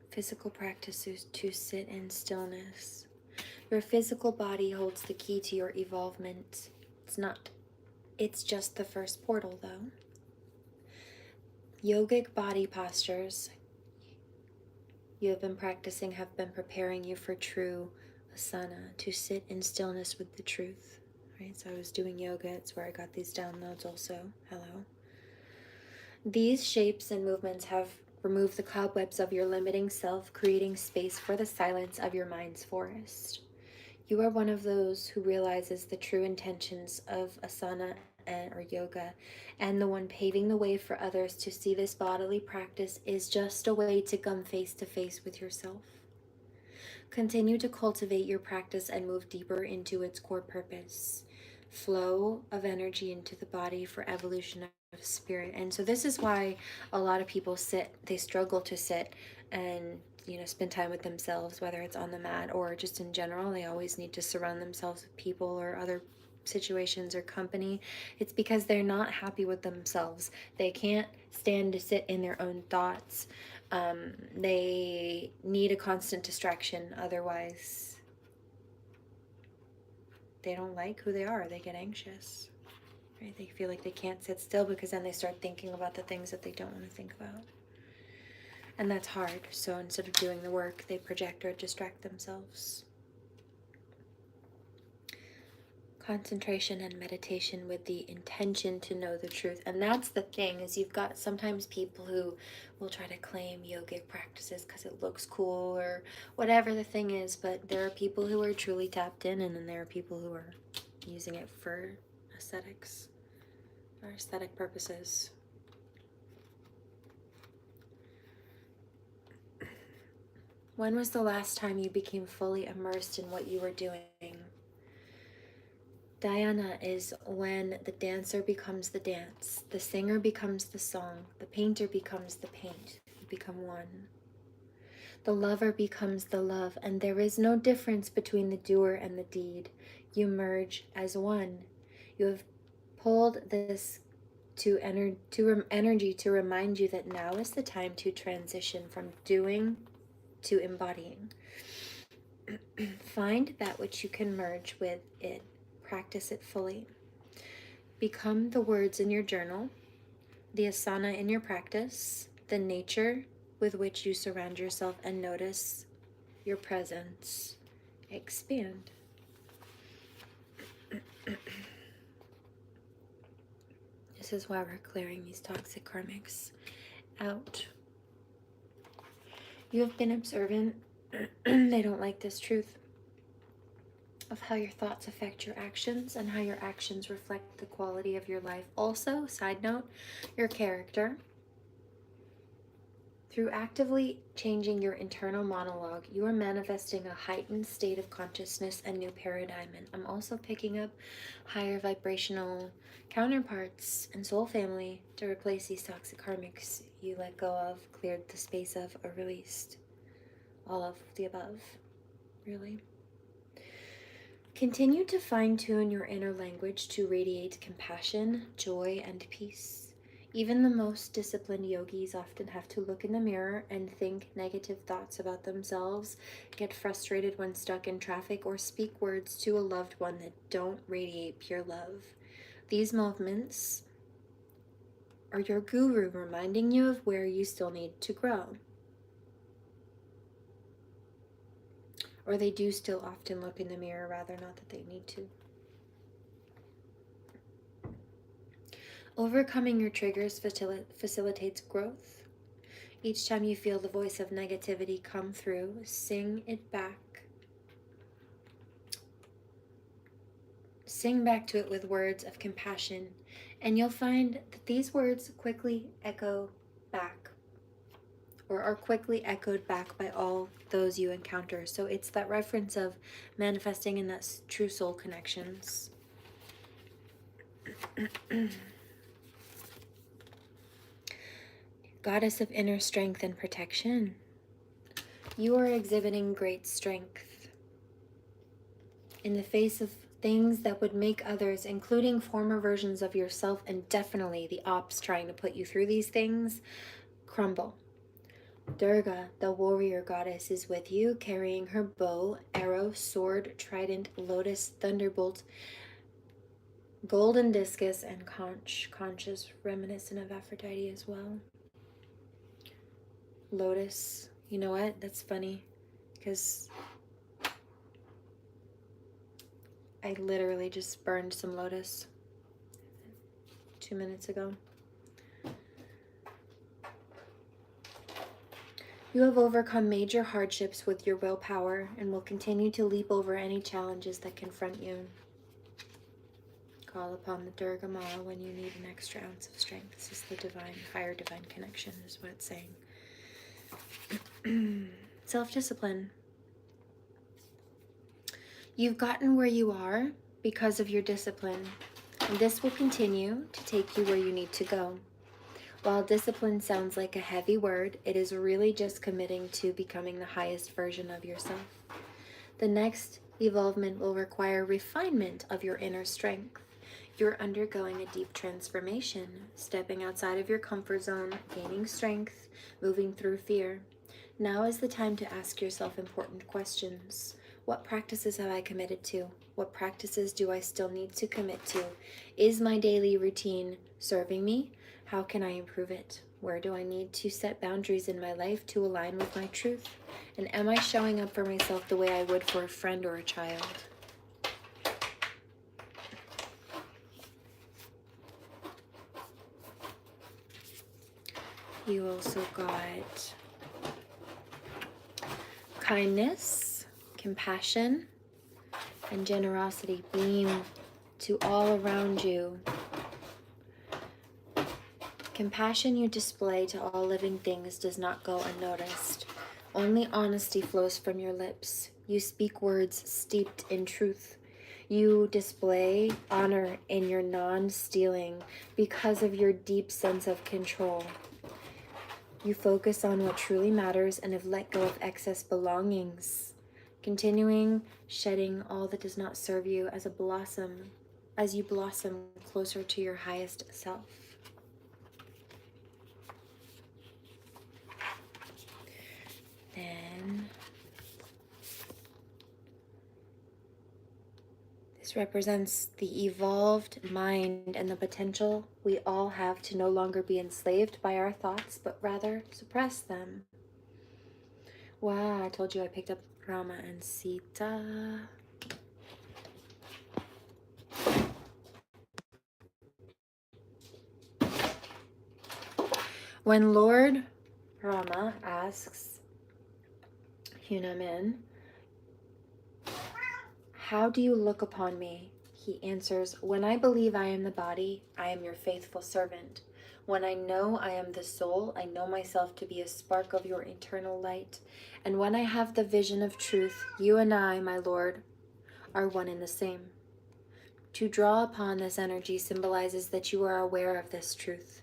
Physical practices to sit in stillness. Your physical body holds the key to your evolvement. It's just the first portal, though. Yogic body postures you have been practicing have been preparing you for true asana, to sit in stillness with the truth. Right? So I was doing yoga, it's where I got these downloads also. Hello. These shapes and movements have removed the cobwebs of your limiting self, creating space for the silence of your mind's forest. You are one of those who realizes the true intentions of asana or yoga, and the one paving the way for others to see this bodily practice is just a way to come face to face with yourself. Continue to cultivate your practice and move deeper into its core purpose. Flow of energy into the body for evolution of spirit. And so this is why a lot of people they struggle to sit and spend time with themselves, whether it's on the mat or just in general. They always need to surround themselves with people or other situations or company. It's because they're not happy with themselves. They can't stand to sit in their own thoughts. They need a constant distraction, otherwise they don't like who they are. They get anxious, right? They feel like they can't sit still because then they start thinking about the things that they don't want to think about. And that's hard. So instead of doing the work, they project or distract themselves. Concentration and meditation with the intention to know the truth. And that's the thing, is you've got sometimes people who will try to claim yogic practices because it looks cool or whatever the thing is, but there are people who are truly tapped in, and then there are people who are using it for aesthetics or aesthetic purposes. When was the last time you became fully immersed in what you were doing? Dhyana is when the dancer becomes the dance, the singer becomes the song, the painter becomes the paint. You become one. The lover becomes the love, and there is no difference between the doer and the deed. You merge as one. You have pulled this energy to remind you that now is the time to transition from doing to embodying. Find that which you can merge with it. Practice it fully. Become the words in your journal, the asana in your practice, the nature with which you surround yourself, and notice your presence expand. This is why we're clearing these toxic karmics out. You have been observant. They don't like this truth of how your thoughts affect your actions and how your actions reflect the quality of your life. Also, side note, your character. Through actively changing your internal monologue, you are manifesting a heightened state of consciousness and new paradigm. And I'm also picking up higher vibrational counterparts and soul family to replace these toxic karmics you let go of, cleared the space of, or released. All of the above, really. Continue to fine-tune your inner language to radiate compassion, joy, and peace. Even the most disciplined yogis often have to look in the mirror and think negative thoughts about themselves, get frustrated when stuck in traffic, or speak words to a loved one that don't radiate pure love. These moments or your guru reminding you of where you still need to grow. Or they do still often look in the mirror, rather, not that they need to. Overcoming your triggers facilitates growth. Each time you feel the voice of negativity come through, sing it back. Sing back to it with words of compassion, and you'll find that these words quickly echo back, or are quickly echoed back by all those you encounter. So it's that reference of manifesting in that true soul connections. Goddess of inner strength and protection, you are exhibiting great strength in the face of things that would make others, including former versions of yourself and definitely the ops trying to put you through these things, crumble. Durga, the warrior goddess, is with you, carrying her bow, arrow, sword, trident, lotus, thunderbolt, golden discus, and conch. Conch is reminiscent of Aphrodite as well. Lotus, you know what? That's funny, because I literally just burned some lotus 2 minutes ago. You have overcome major hardships with your willpower and will continue to leap over any challenges that confront you. Call upon the Durga Ma when you need an extra ounce of strength. This is the divine, higher divine connection is what it's saying. Self-discipline. You've gotten where you are because of your discipline, and this will continue to take you where you need to go. While discipline sounds like a heavy word, it is really just committing to becoming the highest version of yourself. The next evolvement will require refinement of your inner strength. You're undergoing a deep transformation, stepping outside of your comfort zone, gaining strength, moving through fear. Now is the time to ask yourself important questions. What practices have I committed to? What practices do I still need to commit to? Is my daily routine serving me? How can I improve it? Where do I need to set boundaries in my life to align with my truth? And am I showing up for myself the way I would for a friend or a child? You also got kindness, compassion, and generosity beam to all around you. Compassion you display to all living things does not go unnoticed. Only honesty flows from your lips. You speak words steeped in truth. You display honor in your non-stealing because of your deep sense of control. You focus on what truly matters and have let go of excess belongings, continuing shedding all that does not serve you as you blossom closer to your highest self. Then this represents the evolved mind and the potential we all have to no longer be enslaved by our thoughts, but rather suppress them. Wow, I told you I picked up Rama and Sita. When Lord Rama asks Hunaman, "How do you look upon me?" he answers, "When I believe I am the body, I am your faithful servant. When I know I am the soul, I know myself to be a spark of your eternal light. And when I have the vision of truth, you and I, my Lord, are one and the same." To draw upon this energy symbolizes that you are aware of this truth.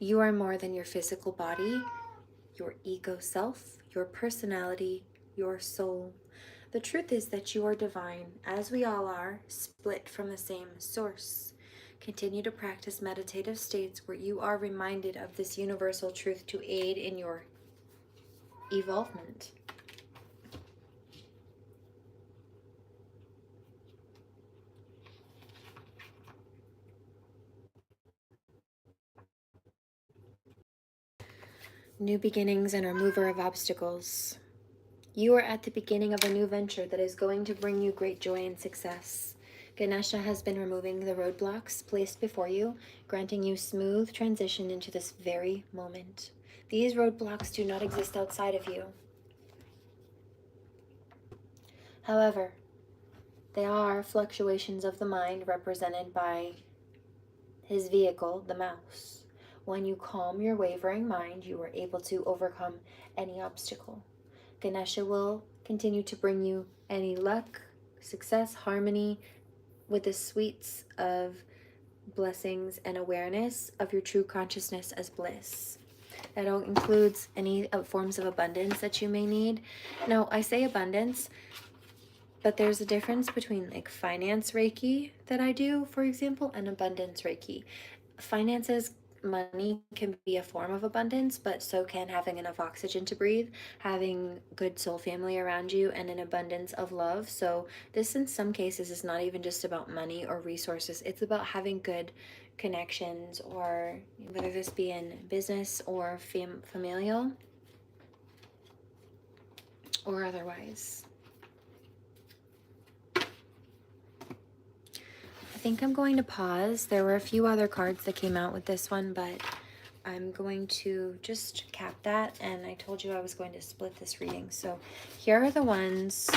You are more than your physical body, your ego self, your personality, your soul. The truth is that you are divine, as we all are, split from the same source. Continue to practice meditative states where you are reminded of this universal truth to aid in your evolvement. New beginnings and remover of obstacles. You are at the beginning of a new venture that is going to bring you great joy and success. Ganesha has been removing the roadblocks placed before you, granting you smooth transition into this very moment. These roadblocks do not exist outside of you. However, they are fluctuations of the mind represented by his vehicle, the mouse. When you calm your wavering mind, you are able to overcome any obstacle. Ganesha will continue to bring you any luck, success, harmony, with the sweets of blessings and awareness of your true consciousness as bliss. That includes any forms of abundance that you may need. Now, I say abundance, but there's a difference between like finance Reiki that I do, for example, and abundance Reiki. Finances, money can be a form of abundance, but so can having enough oxygen to breathe, having good soul family around you, and an abundance of love. So this in some cases is not even just about money or resources. It's about having good connections, or whether this be in business or familial or otherwise. I think I'm going to pause. There were a few other cards that came out with this one, but I'm going to just cap that, and I told you I was going to split this reading. So here are the ones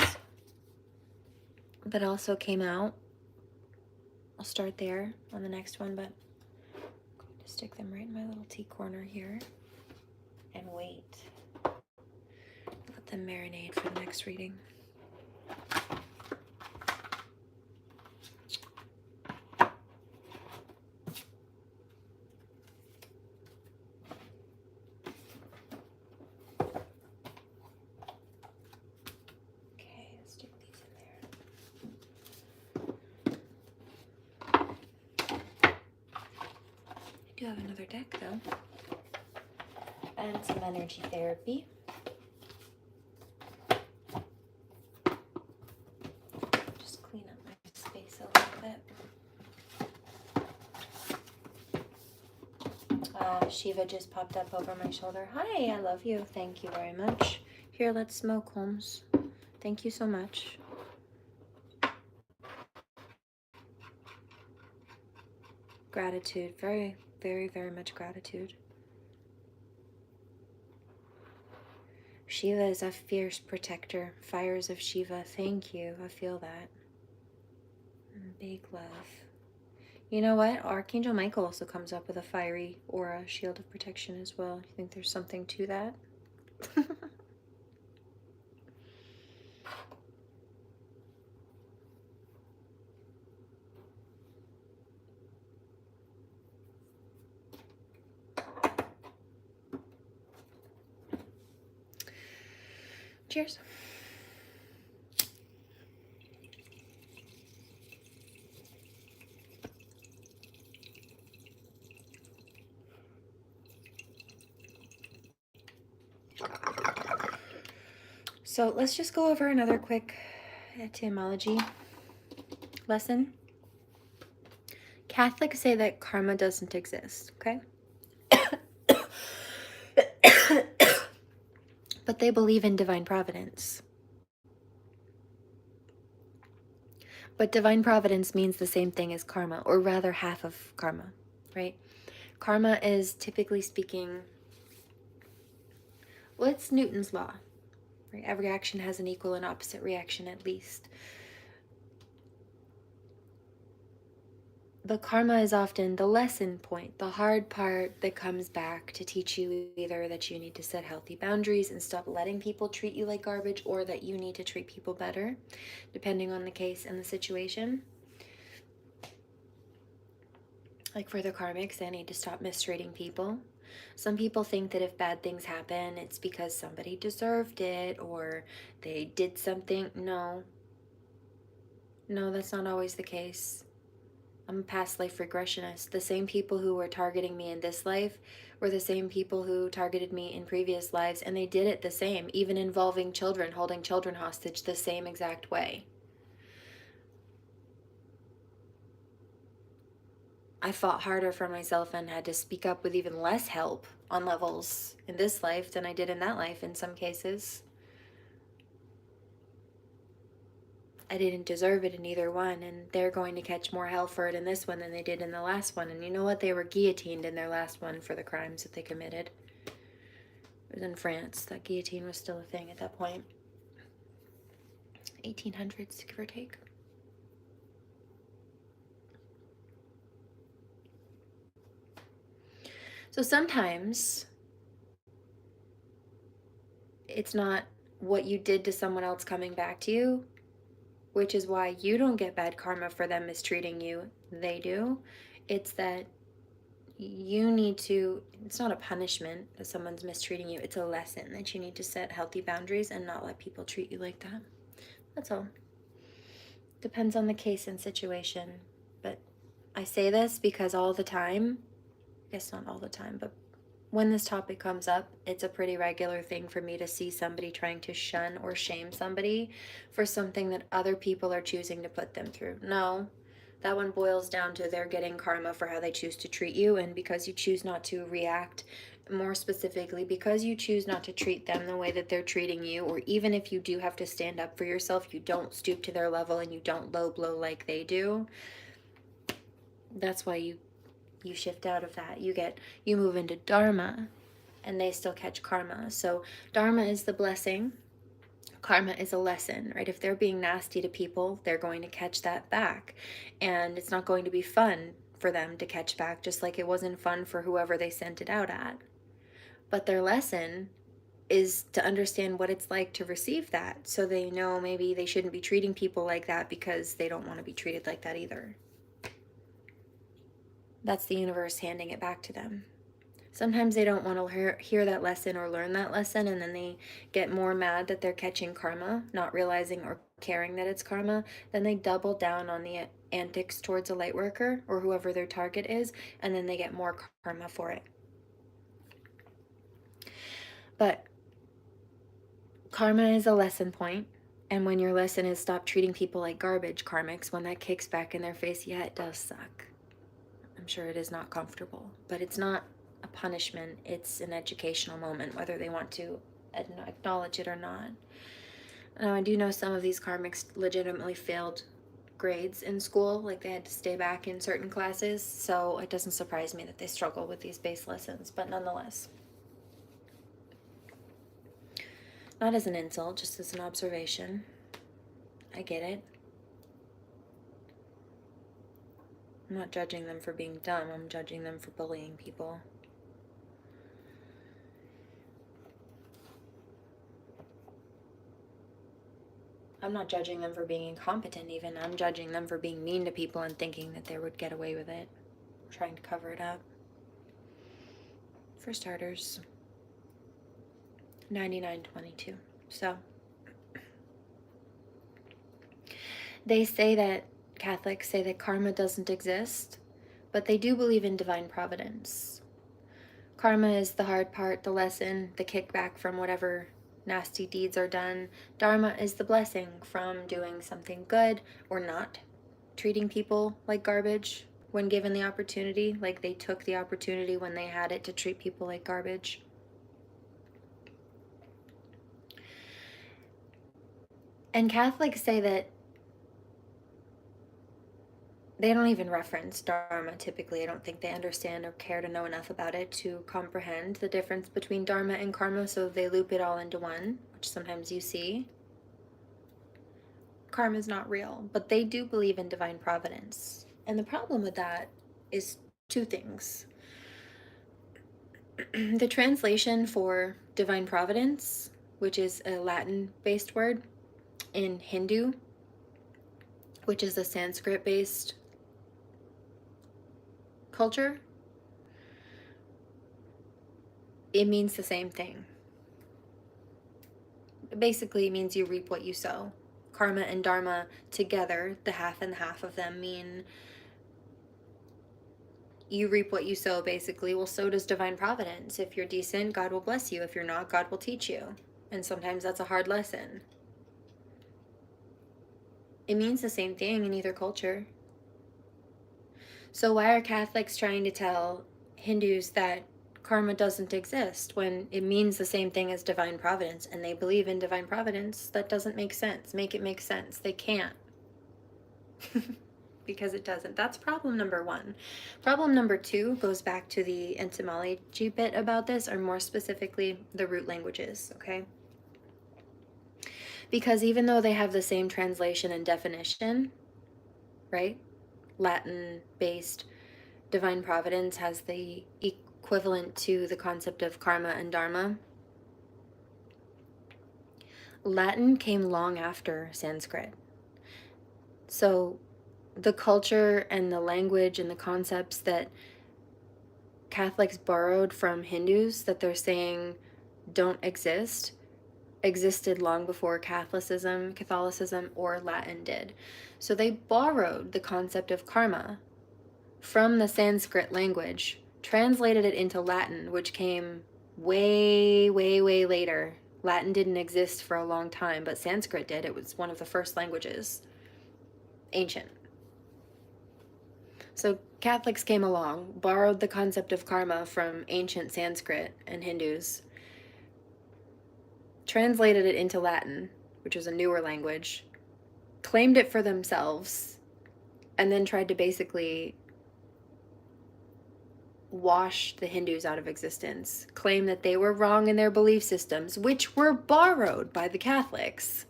that also came out. I'll start there on the next one, but I'm going to stick them right in my little tea corner here and wait. Let them marinate for the next reading. I do have another deck though, and some energy therapy. Just clean up my space a little bit. Shiva just popped up over my shoulder. Hi, I love you. Thank you very much. Here, let's smoke, Holmes. Thank you so much. Gratitude. Very, very, very much gratitude. Shiva is a fierce protector. Fires of Shiva. Thank you. I feel that. Big love. You know what? Archangel Michael also comes up with a fiery aura, shield of protection as well. You think there's something to that? Cheers. So let's just go over another quick etymology lesson. Catholics say that karma doesn't exist, okay? But they believe in divine providence. But divine providence means the same thing as karma, or rather half of karma, right? Karma is, typically speaking, well, it's Newton's law, right? Every action has an equal and opposite reaction at least. But karma is often the lesson point, the hard part that comes back to teach you either that you need to set healthy boundaries and stop letting people treat you like garbage, or that you need to treat people better, depending on the case and the situation. Like for the karmics, they need to stop mistreating people. Some people think that if bad things happen, it's because somebody deserved it or they did something. No, that's not always the case. I'm a past life regressionist. The same people who were targeting me in this life were the same people who targeted me in previous lives, and they did it the same, even involving children, holding children hostage the same exact way. I fought harder for myself and had to speak up with even less help on levels in this life than I did in that life in some cases. I didn't deserve it in either one, and they're going to catch more hell for it in this one than they did in the last one. And you know what? They were guillotined in their last one for the crimes that they committed. It was in France. That guillotine was still a thing at that point. 1800s, give or take. So sometimes it's not what you did to someone else coming back to you, which is why you don't get bad karma for them mistreating you. They do. It's that you need to, it's not a punishment that someone's mistreating you. It's a lesson that you need to set healthy boundaries and not let people treat you like that. That's all. Depends on the case and situation. But I say this because all the time, I guess not all the time, but when this topic comes up, it's a pretty regular thing for me to see somebody trying to shun or shame somebody for something that other people are choosing to put them through. No, that one boils down to they're getting karma for how they choose to treat you, and because you choose not to react, more specifically, because you choose not to treat them the way that they're treating you, or even if you do have to stand up for yourself, you don't stoop to their level and you don't low blow like they do. That's why you shift out of that. You move into dharma, and they still catch karma. So dharma is the blessing, karma is a lesson, right? If they're being nasty to people, they're going to catch that back, and it's not going to be fun for them to catch back, just like it wasn't fun for whoever they sent it out at. But their lesson is to understand what it's like to receive that, so they know maybe they shouldn't be treating people like that because they don't want to be treated like that either. That's the universe handing it back to them. Sometimes they don't want to hear that lesson or learn that lesson, and then they get more mad that they're catching karma, not realizing or caring that it's karma. Then they double down on the antics towards a light worker or whoever their target is, and then they get more karma for it. But karma is a lesson point, and when your lesson is stop treating people like garbage, karmics, when that kicks back in their face, yeah, it does suck. I'm sure it is not comfortable, but it's not a punishment. It's an educational moment, whether they want to acknowledge it or not. Now, I do know some of these karmics legitimately failed grades in school, like they had to stay back in certain classes, so it doesn't surprise me that they struggle with these base lessons, but nonetheless. Not as an insult, just as an observation. I get it. I'm not judging them for being dumb, I'm judging them for bullying people. I'm not judging them for being incompetent even. I'm judging them for being mean to people and thinking that they would get away with it. Trying to cover it up. For starters, 99-22. So, they say that, Catholics say that karma doesn't exist, but they do believe in divine providence. Karma is the hard part, the lesson, the kickback from whatever nasty deeds are done. Dharma is the blessing from doing something good or not treating people like garbage when given the opportunity, like they took the opportunity when they had it to treat people like garbage. And Catholics say that they don't even reference Dharma typically. I don't think they understand or care to know enough about it to comprehend the difference between Dharma and karma, so they loop it all into one, which sometimes you see. Karma is not real, but they do believe in divine providence. And the problem with that is two things. The translation for divine providence, which is a Latin-based word, in Hindu, which is a Sanskrit-based culture, it means the same thing. Basically, it means you reap what you sow. Karma and dharma together, the half and half of them, mean you reap what you sow, basically. Well, so does divine providence. If you're decent, God will bless you. If you're not, God will teach you. And sometimes that's a hard lesson. It means the same thing in either culture. So why are Catholics trying to tell Hindus that karma doesn't exist when it means the same thing as divine providence, and they believe in divine providence. That doesn't make sense. Make it make sense. They can't. Because it doesn't. That's problem number one. Problem number two goes back to the etymology bit about this, or more specifically, the root languages, okay? Because even though they have the same translation and definition, right? Latin-based divine providence has the equivalent to the concept of karma and dharma. Latin came long after Sanskrit. So the culture and the language and the concepts that Catholics borrowed from Hindus that they're saying don't exist existed long before Catholicism, or Latin did. So they borrowed the concept of karma from the Sanskrit language, translated it into Latin, which came way, way, way later. Latin didn't exist for a long time, but Sanskrit did. It was one of the first languages, ancient. So Catholics came along, borrowed the concept of karma from ancient Sanskrit and Hindus, translated it into Latin, which was a newer language, claimed it for themselves, and then tried to basically wash the Hindus out of existence, claim that they were wrong in their belief systems, which were borrowed by the Catholics.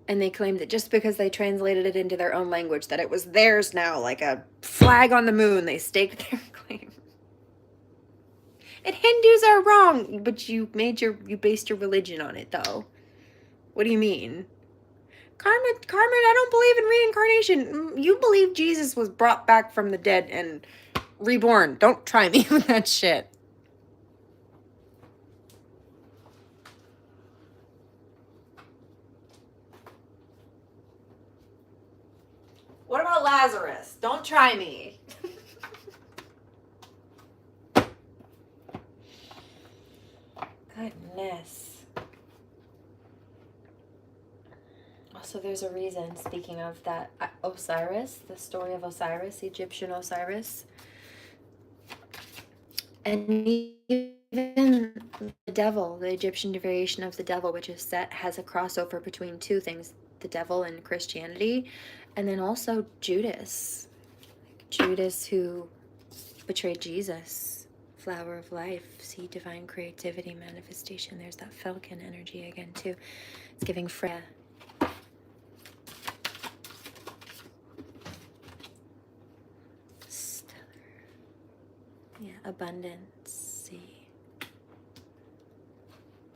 And they claimed that just because they translated it into their own language, that it was theirs now, like a flag on the moon. They staked their claim. And Hindus are wrong, but you based your religion on it, though. What do you mean? Carmen, I don't believe in reincarnation. You believe Jesus was brought back from the dead and reborn. Don't try me with that shit. What about Lazarus? Don't try me. Goodness. Also, there's a reason, speaking of that, Osiris, the story of Osiris, Egyptian Osiris. And even the devil, the Egyptian variation of the devil, which is Set, has a crossover between two things, the devil and Christianity, and then also Judas. Judas who betrayed Jesus, flower of life, see divine creativity, manifestation. There's that Falcon energy again, too. It's giving Freya. Stellar. Yeah, abundance. See.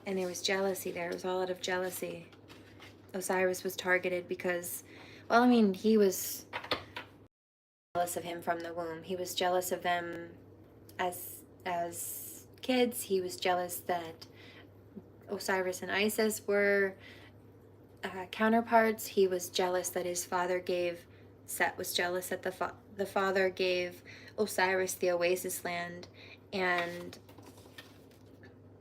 And there was jealousy there. It was all out of jealousy. Osiris was targeted because, well, I mean, he was jealous of him from the womb. He was jealous of them as kids. He was jealous that Osiris and Isis were counterparts. He was jealous that his father gave, Set was jealous that the father gave Osiris the oasis land and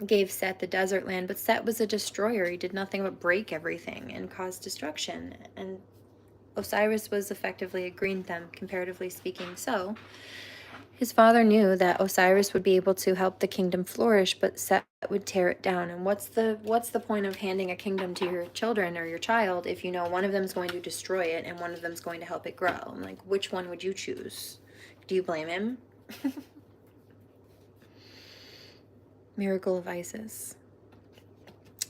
gave Set the desert land, but Set was a destroyer. He did nothing but break everything and cause destruction, and Osiris was effectively a green thumb, comparatively speaking. So his father knew that Osiris would be able to help the kingdom flourish, but Set would tear it down. And what's the point of handing a kingdom to your children or your child if you know one of them is going to destroy it and one of them is going to help it grow? I'm like, which one would you choose? Do you blame him? Miracle of Isis.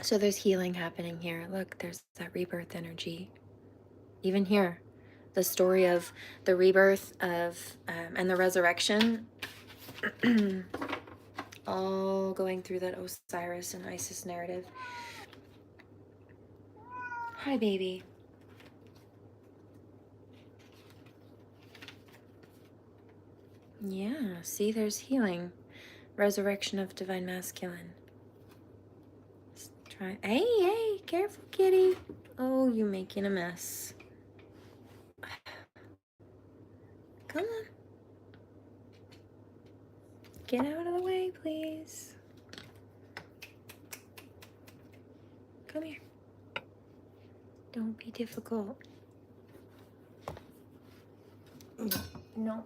So there's healing happening here. Look, there's that rebirth energy. Even here, the story of the rebirth of and the resurrection, all going through that Osiris and Isis narrative. Hi, baby. Yeah, see, there's healing. Resurrection of divine masculine. Let's try. Hey, careful, kitty. Oh, you're making a mess. Come on. Get out of the way, please. Come here. Don't be difficult. No.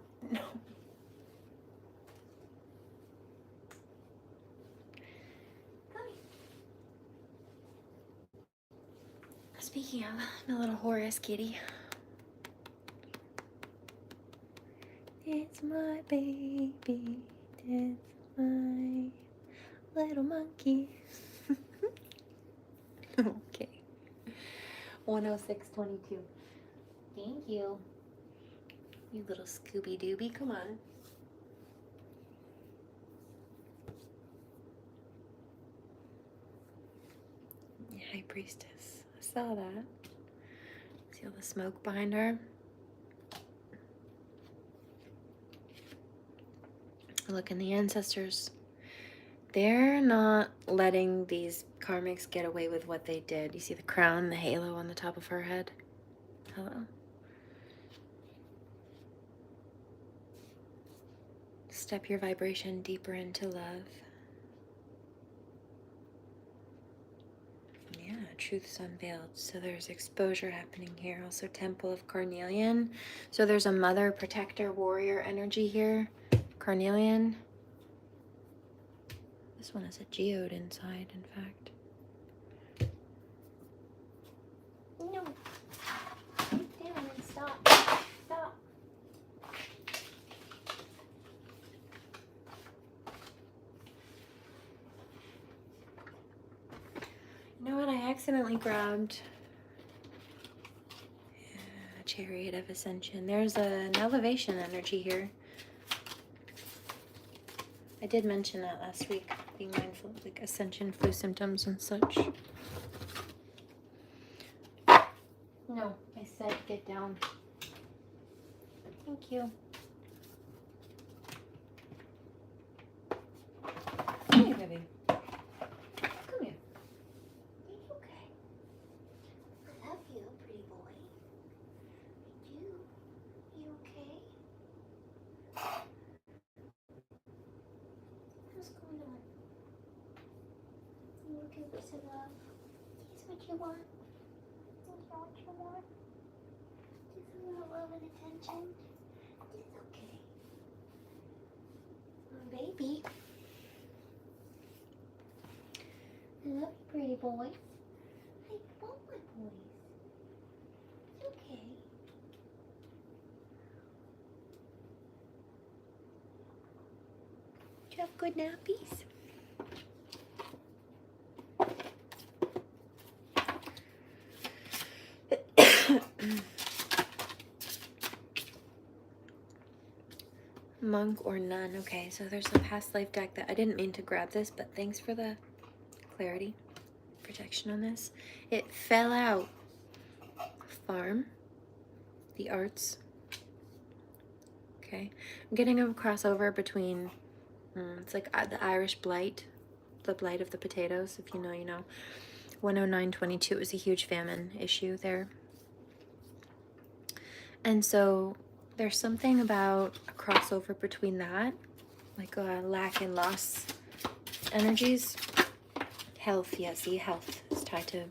speaking of, I'm a little Horus kitty. It's my baby. It's my little monkey. Okay. 106.22. Thank you. You little Scooby Dooby. Come on. High Priestess. I saw that. See all the smoke behind her? Look, in the ancestors, they're not letting these karmics get away with what they did. You see the crown, the halo on the top of her head? Hello. Step your vibration deeper into love. Yeah, truth's unveiled. So there's exposure happening here. Also, Temple of Carnelian. So there's a mother, protector, warrior energy here. Carnelian. This one has a geode inside, in fact. No. Sit down and stop. Stop. You know what? I accidentally grabbed a Chariot of Ascension. There's an elevation energy here. I did mention that last week, being mindful of like ascension flu symptoms and such. No, I said get down. Thank you. Come here, baby. Come here. Are you okay? I love you, pretty boy. I do. You okay? What's going on? You looking for some love? Is this what you want? Is that what you want? Just a little love and attention? It's okay. Baby. I love you, pretty boy. I love my boys. It's okay. Do you have good nappies? Monk or nun. Okay, so there's a past life deck that I didn't mean to grab this, but thanks for the clarity, protection on this. It fell out. Farm, the arts. Okay, I'm getting a crossover between, it's like the Irish blight, the blight of the potatoes. If you know, you know. 109.22 was a huge famine issue there. And so there's something about a crossover between that, like a lack and loss energies. Health, yeah, see, health is tied to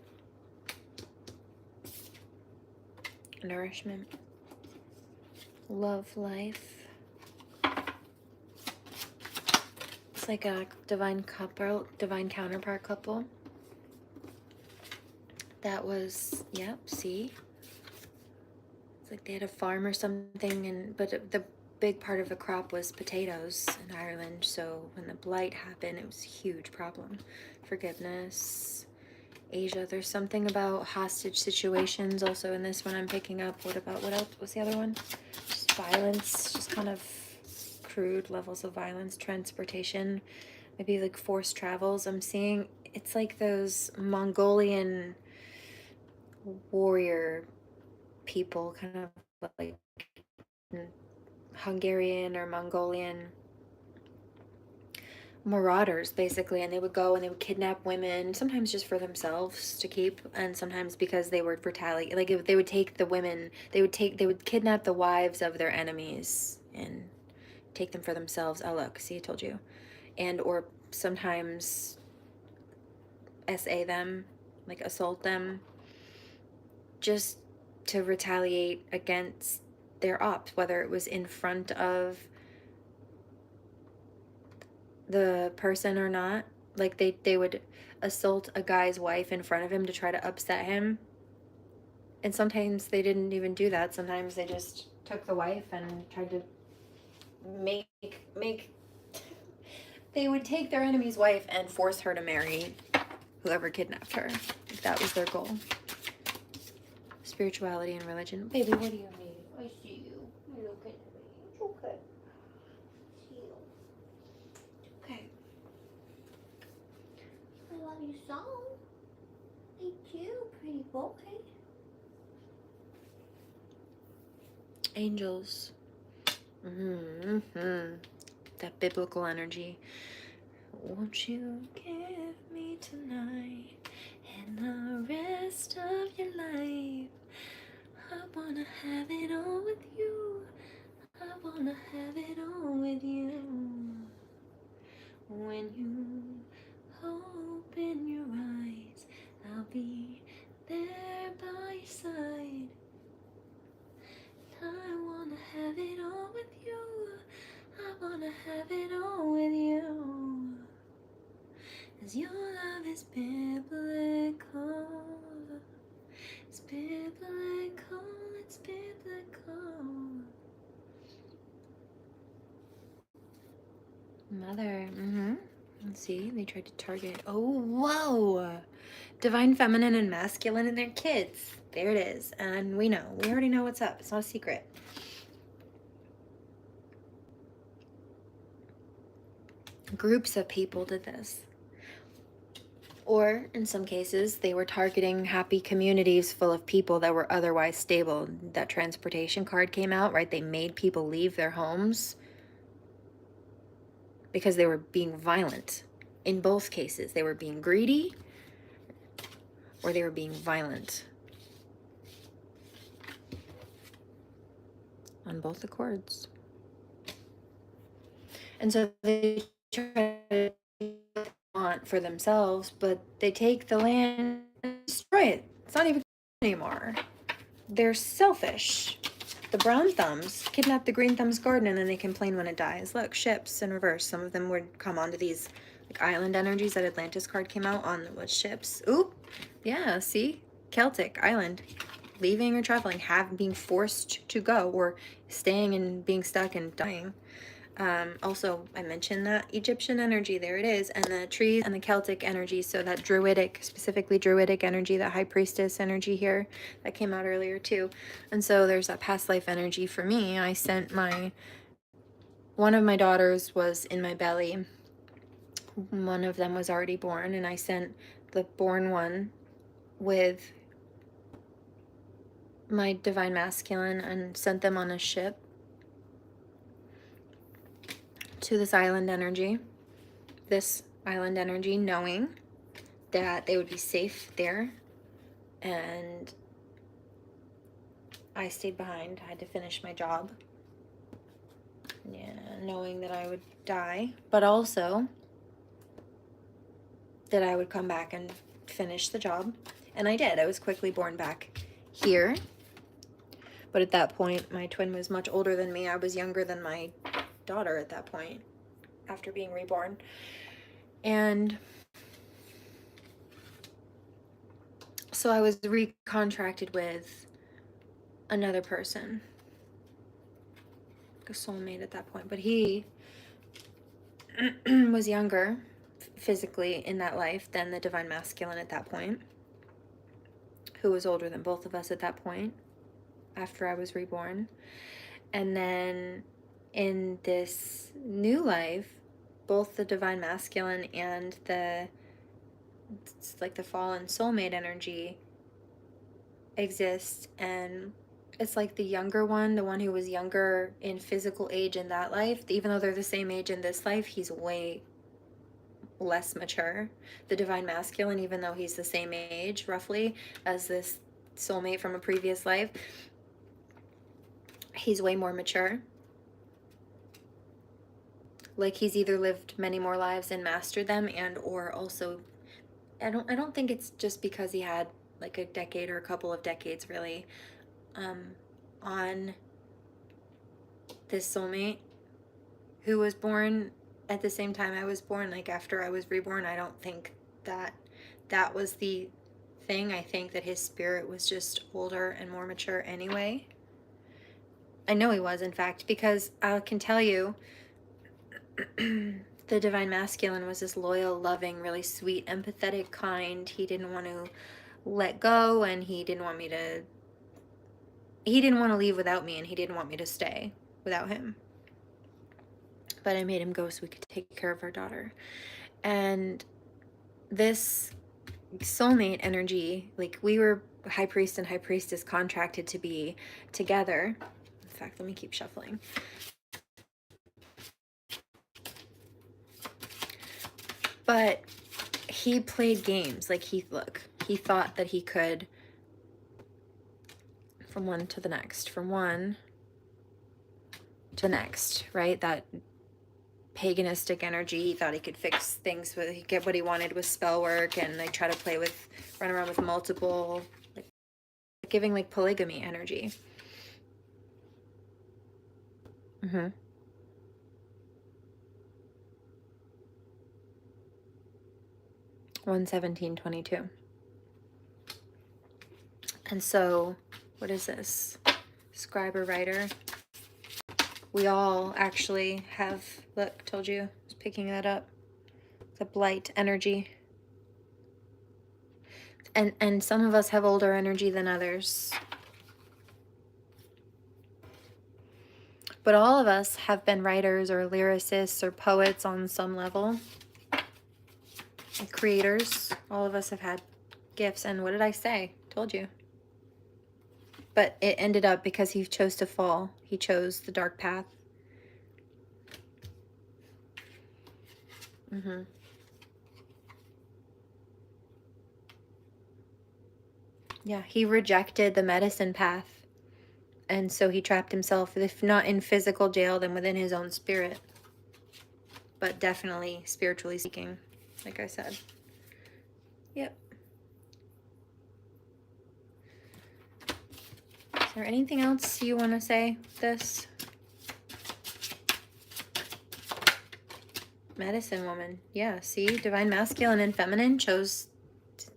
nourishment. Love life. It's like a divine couple, divine counterpart couple. That was, yep, see? It's like they had a farm or something, but the big part of the crop was potatoes in Ireland. So when the blight happened, it was a huge problem. Forgiveness. Asia, there's something about hostage situations also in this one I'm picking up. What else? What's the other one? Just violence, just kind of crude levels of violence, transportation, maybe like forced travels. I'm seeing it's like those Mongolian warrior people, kind of like Hungarian or Mongolian marauders, basically, and they would go and they would kidnap women, sometimes just for themselves to keep, and sometimes because they would retaliate. Like if they would take the women, they would kidnap the wives of their enemies and take them for themselves. Oh look, see, I told you. And or sometimes SA them, like assault them, just to retaliate against their ops, whether it was in front of the person or not. Like they would assault a guy's wife in front of him to try to upset him, And sometimes they didn't even do that. Sometimes they just took the wife and tried to make they would take their enemy's wife and force her to marry whoever kidnapped her. That was their goal. Spirituality and religion. Baby, what do you need? I see you. You look at me. It's okay. See you. Okay. I love you so. Me too, pretty boy. Angels. That biblical energy. Won't you give me tonight and the rest of your life? I wanna have it all with you. I wanna have it all with you. When you open your eyes, I'll be there by your side. I wanna have it all with you. I wanna have it all with you. 'Cause your love is biblical. It's biblical, it's biblical. Mother, Let's see, they tried to target. Oh, whoa! Divine feminine and masculine and their kids. There it is. And we already know what's up. It's not a secret. Groups of people did this. Or, in some cases, they were targeting happy communities full of people that were otherwise stable. That transportation card came out, right? They made people leave their homes because they were being violent. In both cases, they were being greedy or they were being violent. On both the cords. And so they try to want for themselves, but they take the land and destroy it. It's not even anymore. They're selfish. The brown thumbs kidnap the green thumb's garden and then they complain when it dies. Look, ships in reverse. Some of them would come onto these like island energies. That Atlantis card came out on what ships. Oop. Yeah, see? Celtic island. Leaving or traveling, being forced to go, or staying and being stuck and dying. Also, I mentioned that Egyptian energy, there it is, and the trees and the Celtic energy, so that druidic, specifically druidic energy, that high priestess energy here, that came out earlier too. And so there's that past life energy for me. I sent one of my daughters was in my belly. One of them was already born, and I sent the born one with my divine masculine and sent them on a ship to this island energy, knowing that they would be safe there. And I stayed behind. I had to finish my job. Yeah, knowing that I would die, but also that I would come back and finish the job. And I did. I was quickly born back here. But at that point, my twin was much older than me. I was younger than my daughter at that point, after being reborn. And so I was recontracted with another person, a soulmate at that point. But he was younger physically in that life than the divine masculine at that point, who was older than both of us at that point, after I was reborn. And then in this new life, both the divine masculine and it's like the fallen soulmate energy exists, and it's like the younger one, the one who was younger in physical age in that life, even though they're the same age in this life, he's way less mature. The divine masculine, even though he's the same age roughly as this soulmate from a previous life, he's way more mature. Like he's either lived many more lives and mastered them, and or also I don't think it's just because he had like a decade or a couple of decades really on this soulmate who was born at the same time I was born, like after I was reborn. I don't think that was the thing. I think that his spirit was just older and more mature anyway. I know he was, in fact, because I can tell you the divine masculine was this loyal, loving, really sweet, empathetic, kind. He didn't want to let go, and he didn't want to leave without me, and he didn't want me to stay without him. But I made him go so we could take care of our daughter. And this soulmate energy, like, we were high priest and high priestess contracted to be together. In fact, let me keep shuffling. But he played games. Like, he thought that he could, from one to the next, from one to the next, right? That paganistic energy. He thought he could fix things with, he'd get what he wanted with spell work, and like try to run around with multiple, like giving like polygamy energy. 11722. And so, what is this? Scriber writer. We all actually have, look, told you, I was picking that up. The blight energy. And some of us have older energy than others. But all of us have been writers or lyricists or poets on some level. Like creators. All of us have had gifts. And what did I say? Told you. But it ended up because he chose to fall. He chose the dark path. Yeah, he rejected the medicine path. And so he trapped himself, if not in physical jail, then within his own spirit. But definitely spiritually speaking, like I said. Yep. Is there anything else you want to say with this? Medicine woman. Yeah, see? Divine masculine and feminine chose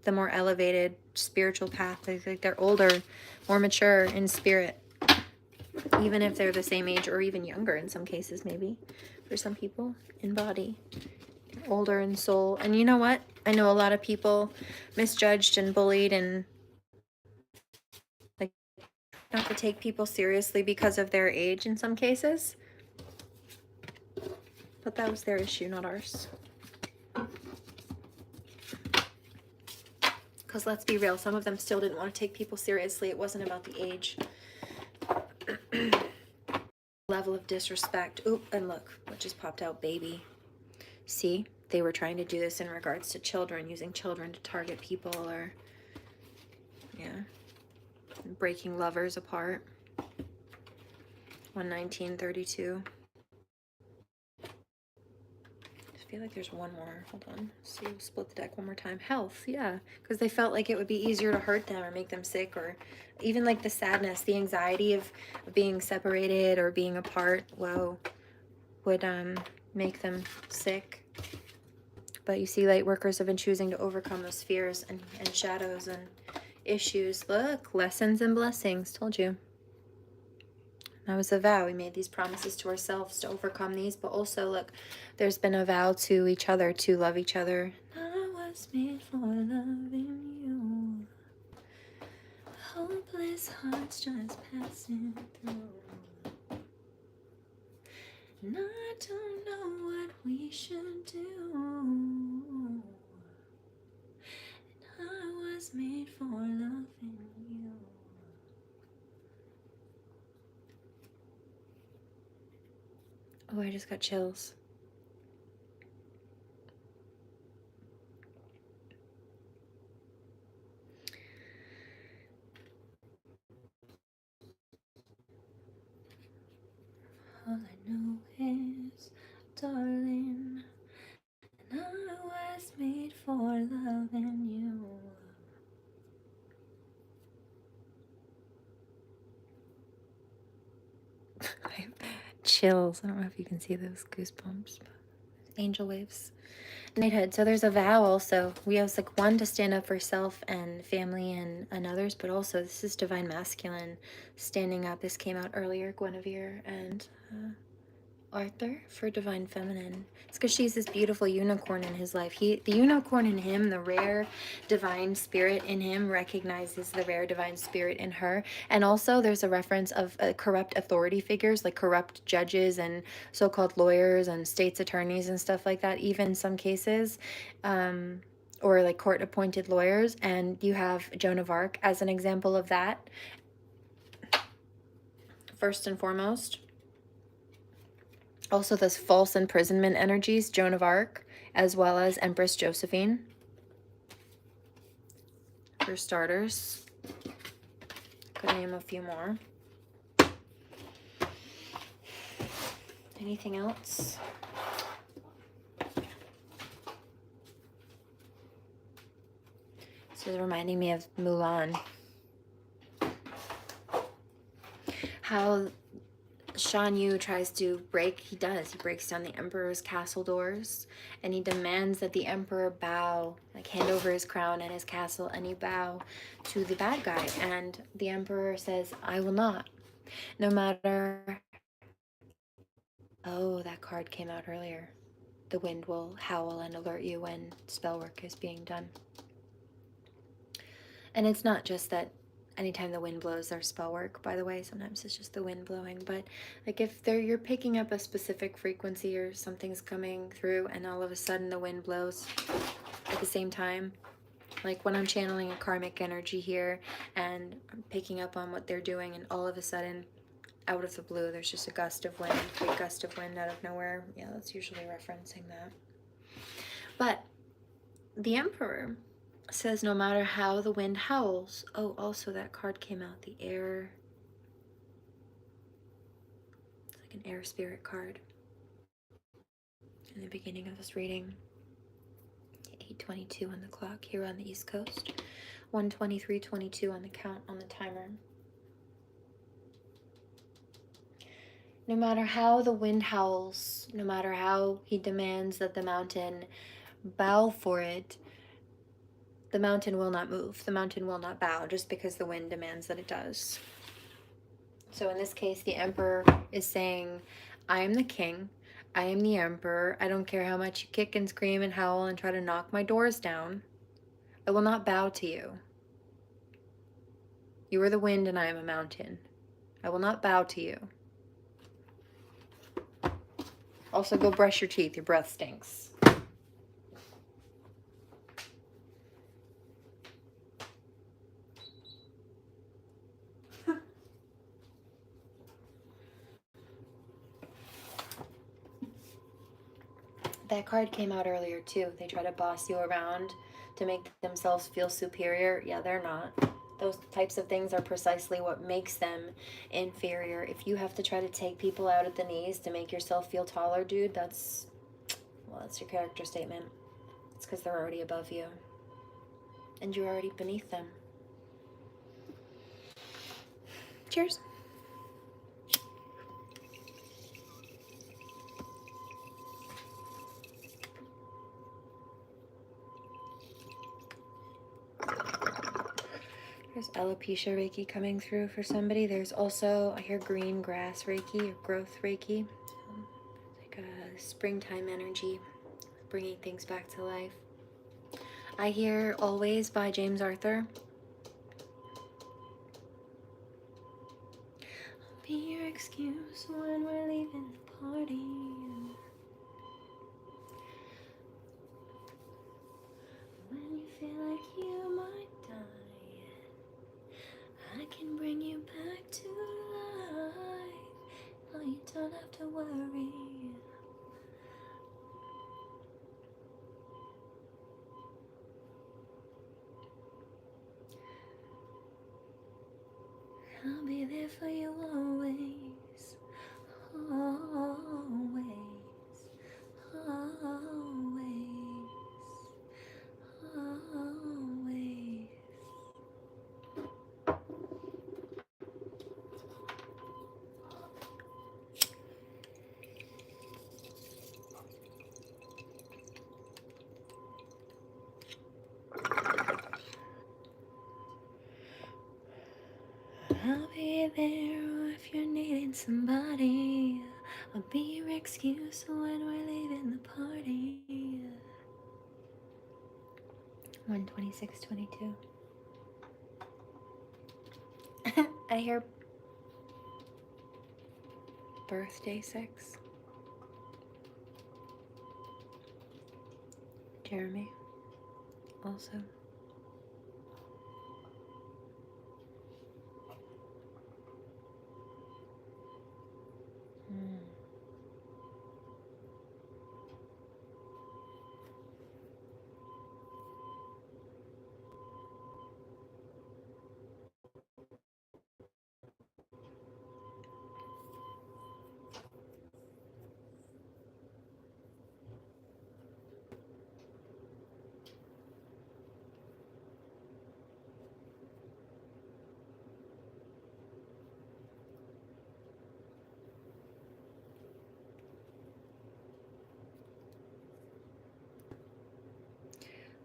the more elevated spiritual path. Like they're older, more mature in spirit. Even if they're the same age or even younger in some cases, maybe. For some people, in body. Older in soul. And you know what? I know a lot of people misjudged and bullied and like not to take people seriously because of their age in some cases. But that was their issue, not ours. Because let's be real, some of them still didn't want to take people seriously. It wasn't about the age. Level of disrespect. Oop, and look, what just popped out, baby. See, they were trying to do this in regards to children, using children to target people or, yeah, breaking lovers apart. 11932. I feel like there's one more. Hold on. See, we'll split the deck one more time. Health, yeah. Because they felt like it would be easier to hurt them or make them sick, or even like the sadness, the anxiety of being separated or being apart, whoa, would make them sick. But you see, light workers have been choosing to overcome those fears and shadows and issues. Look, lessons and blessings. Told you. That was a vow. We made these promises to ourselves to overcome these, but also, look, there's been a vow to each other to love each other. I was made for loving you. Hopeless hearts just passing through. And I don't know what we should do. And I was made for loving you. Oh, I just got chills. All I know is, darling, and I was made for loving you. I have chills. I don't know if you can see those goosebumps. Angel waves. Knighthood. So there's a vow also. We have like one to stand up for self and family and others, but also this is divine masculine standing up. This came out earlier, Guinevere and Arthur for divine feminine. It's because she's this beautiful unicorn in his life. The unicorn in him, the rare divine spirit in him, recognizes the rare divine spirit in her. And also there's a reference of corrupt authority figures, like corrupt judges and so-called lawyers and state's attorneys and stuff like that, even in some cases, or like court-appointed lawyers. And you have Joan of Arc as an example of that, first and foremost. Also, those false imprisonment energies, Joan of Arc, as well as Empress Josephine, for starters. Could name a few more. Anything else? This is reminding me of Mulan. How Shan Yu tries to he breaks down the emperor's castle doors, and he demands that the emperor bow, like hand over his crown and his castle, and he bow to the bad guy. And the emperor says, I will not. No matter... Oh, that card came out earlier. The wind will howl and alert you when spell work is being done. And it's not just that anytime the wind blows, there's spell work, by the way. Sometimes it's just the wind blowing. But like if you're picking up a specific frequency or something's coming through and all of a sudden the wind blows at the same time, like when I'm channeling a karmic energy here and I'm picking up on what they're doing, and all of a sudden, out of the blue, there's just a gust of wind, a big gust of wind out of nowhere. Yeah, that's usually referencing that. But the Emperor says no matter how the wind howls... Oh, also that card came out, the air. It's like an air spirit card in the beginning of this reading. 8:22 on the clock here on the East Coast. 1:23:22 on the count on the timer. No matter how the wind howls, no matter how he demands that the mountain bow for it, the mountain will not move. The mountain will not bow just because the wind demands that it does. So in this case, the emperor is saying, I am the king. I am the emperor. I don't care how much you kick and scream and howl and try to knock my doors down. I will not bow to you. You are the wind and I am a mountain. I will not bow to you. Also, go brush your teeth. Your breath stinks. That card came out earlier too. They try to boss you around to make themselves feel superior. Yeah, they're not. Those types of things are precisely what makes them inferior. If you have to try to take people out at the knees to make yourself feel taller, dude, that's your character statement. It's because they're already above you. And you're already beneath them. Cheers. There's alopecia Reiki coming through for somebody. There's also, I hear green grass Reiki or growth Reiki. Like a springtime energy, bringing things back to life. I hear Always by James Arthur. I'll be your excuse when we're leaving the party. When you feel like you might die, I can bring you back to life. No, you don't have to worry. I'll be there for you always. Always. Always. Always. I'll be there if you're needing somebody. I'll be your excuse when we're leaving the party. 126:22. I hear birthday sex. Jeremy also. Mm.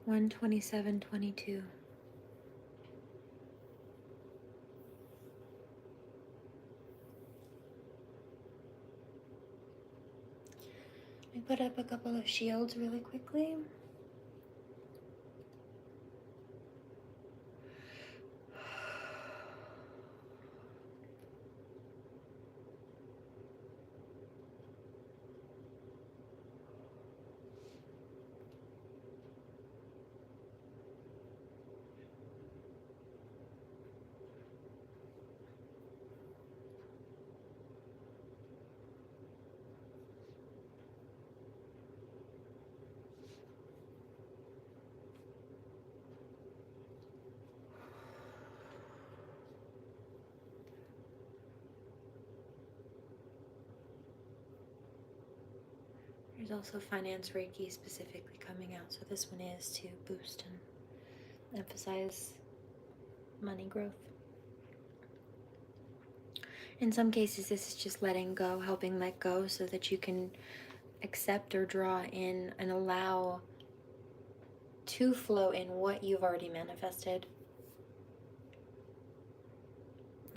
127:22. I put up a couple of shields really quickly. There's also finance Reiki specifically coming out, so this one is to boost and emphasize money growth. In some cases, this is just letting go, helping let go so that you can accept or draw in and allow to flow in what you've already manifested.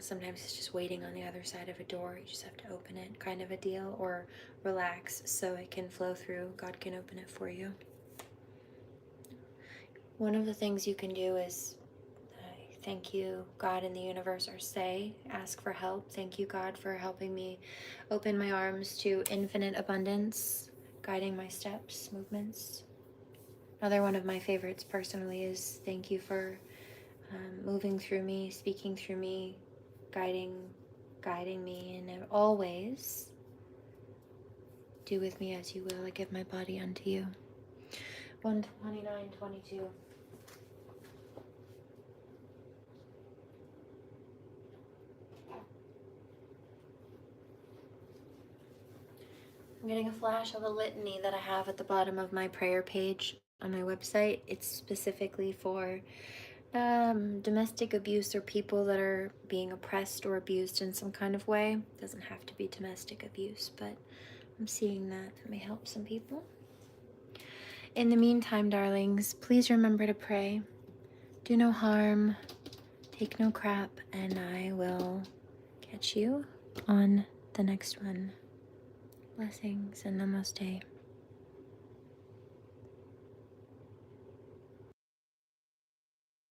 Sometimes it's just waiting on the other side of a door. You just have to open it, kind of a deal, or relax so it can flow through. God can open it for you. One of the things you can do is thank you, God and the universe, or say, ask for help. Thank you, God, for helping me open my arms to infinite abundance, guiding my steps, movements. Another one of my favorites personally is thank you for moving through me, speaking through me, guiding me, and always do with me as you will. I give my body unto you. 129:22. I'm getting a flash of a litany that I have at the bottom of my prayer page on my website. It's specifically for domestic abuse or people that are being oppressed or abused in some kind of way. It doesn't have to be domestic abuse, but I'm seeing that may help some people. In the meantime, darlings, please remember to pray. Do no harm, take no crap, and I will catch you on the next one. Blessings and namaste.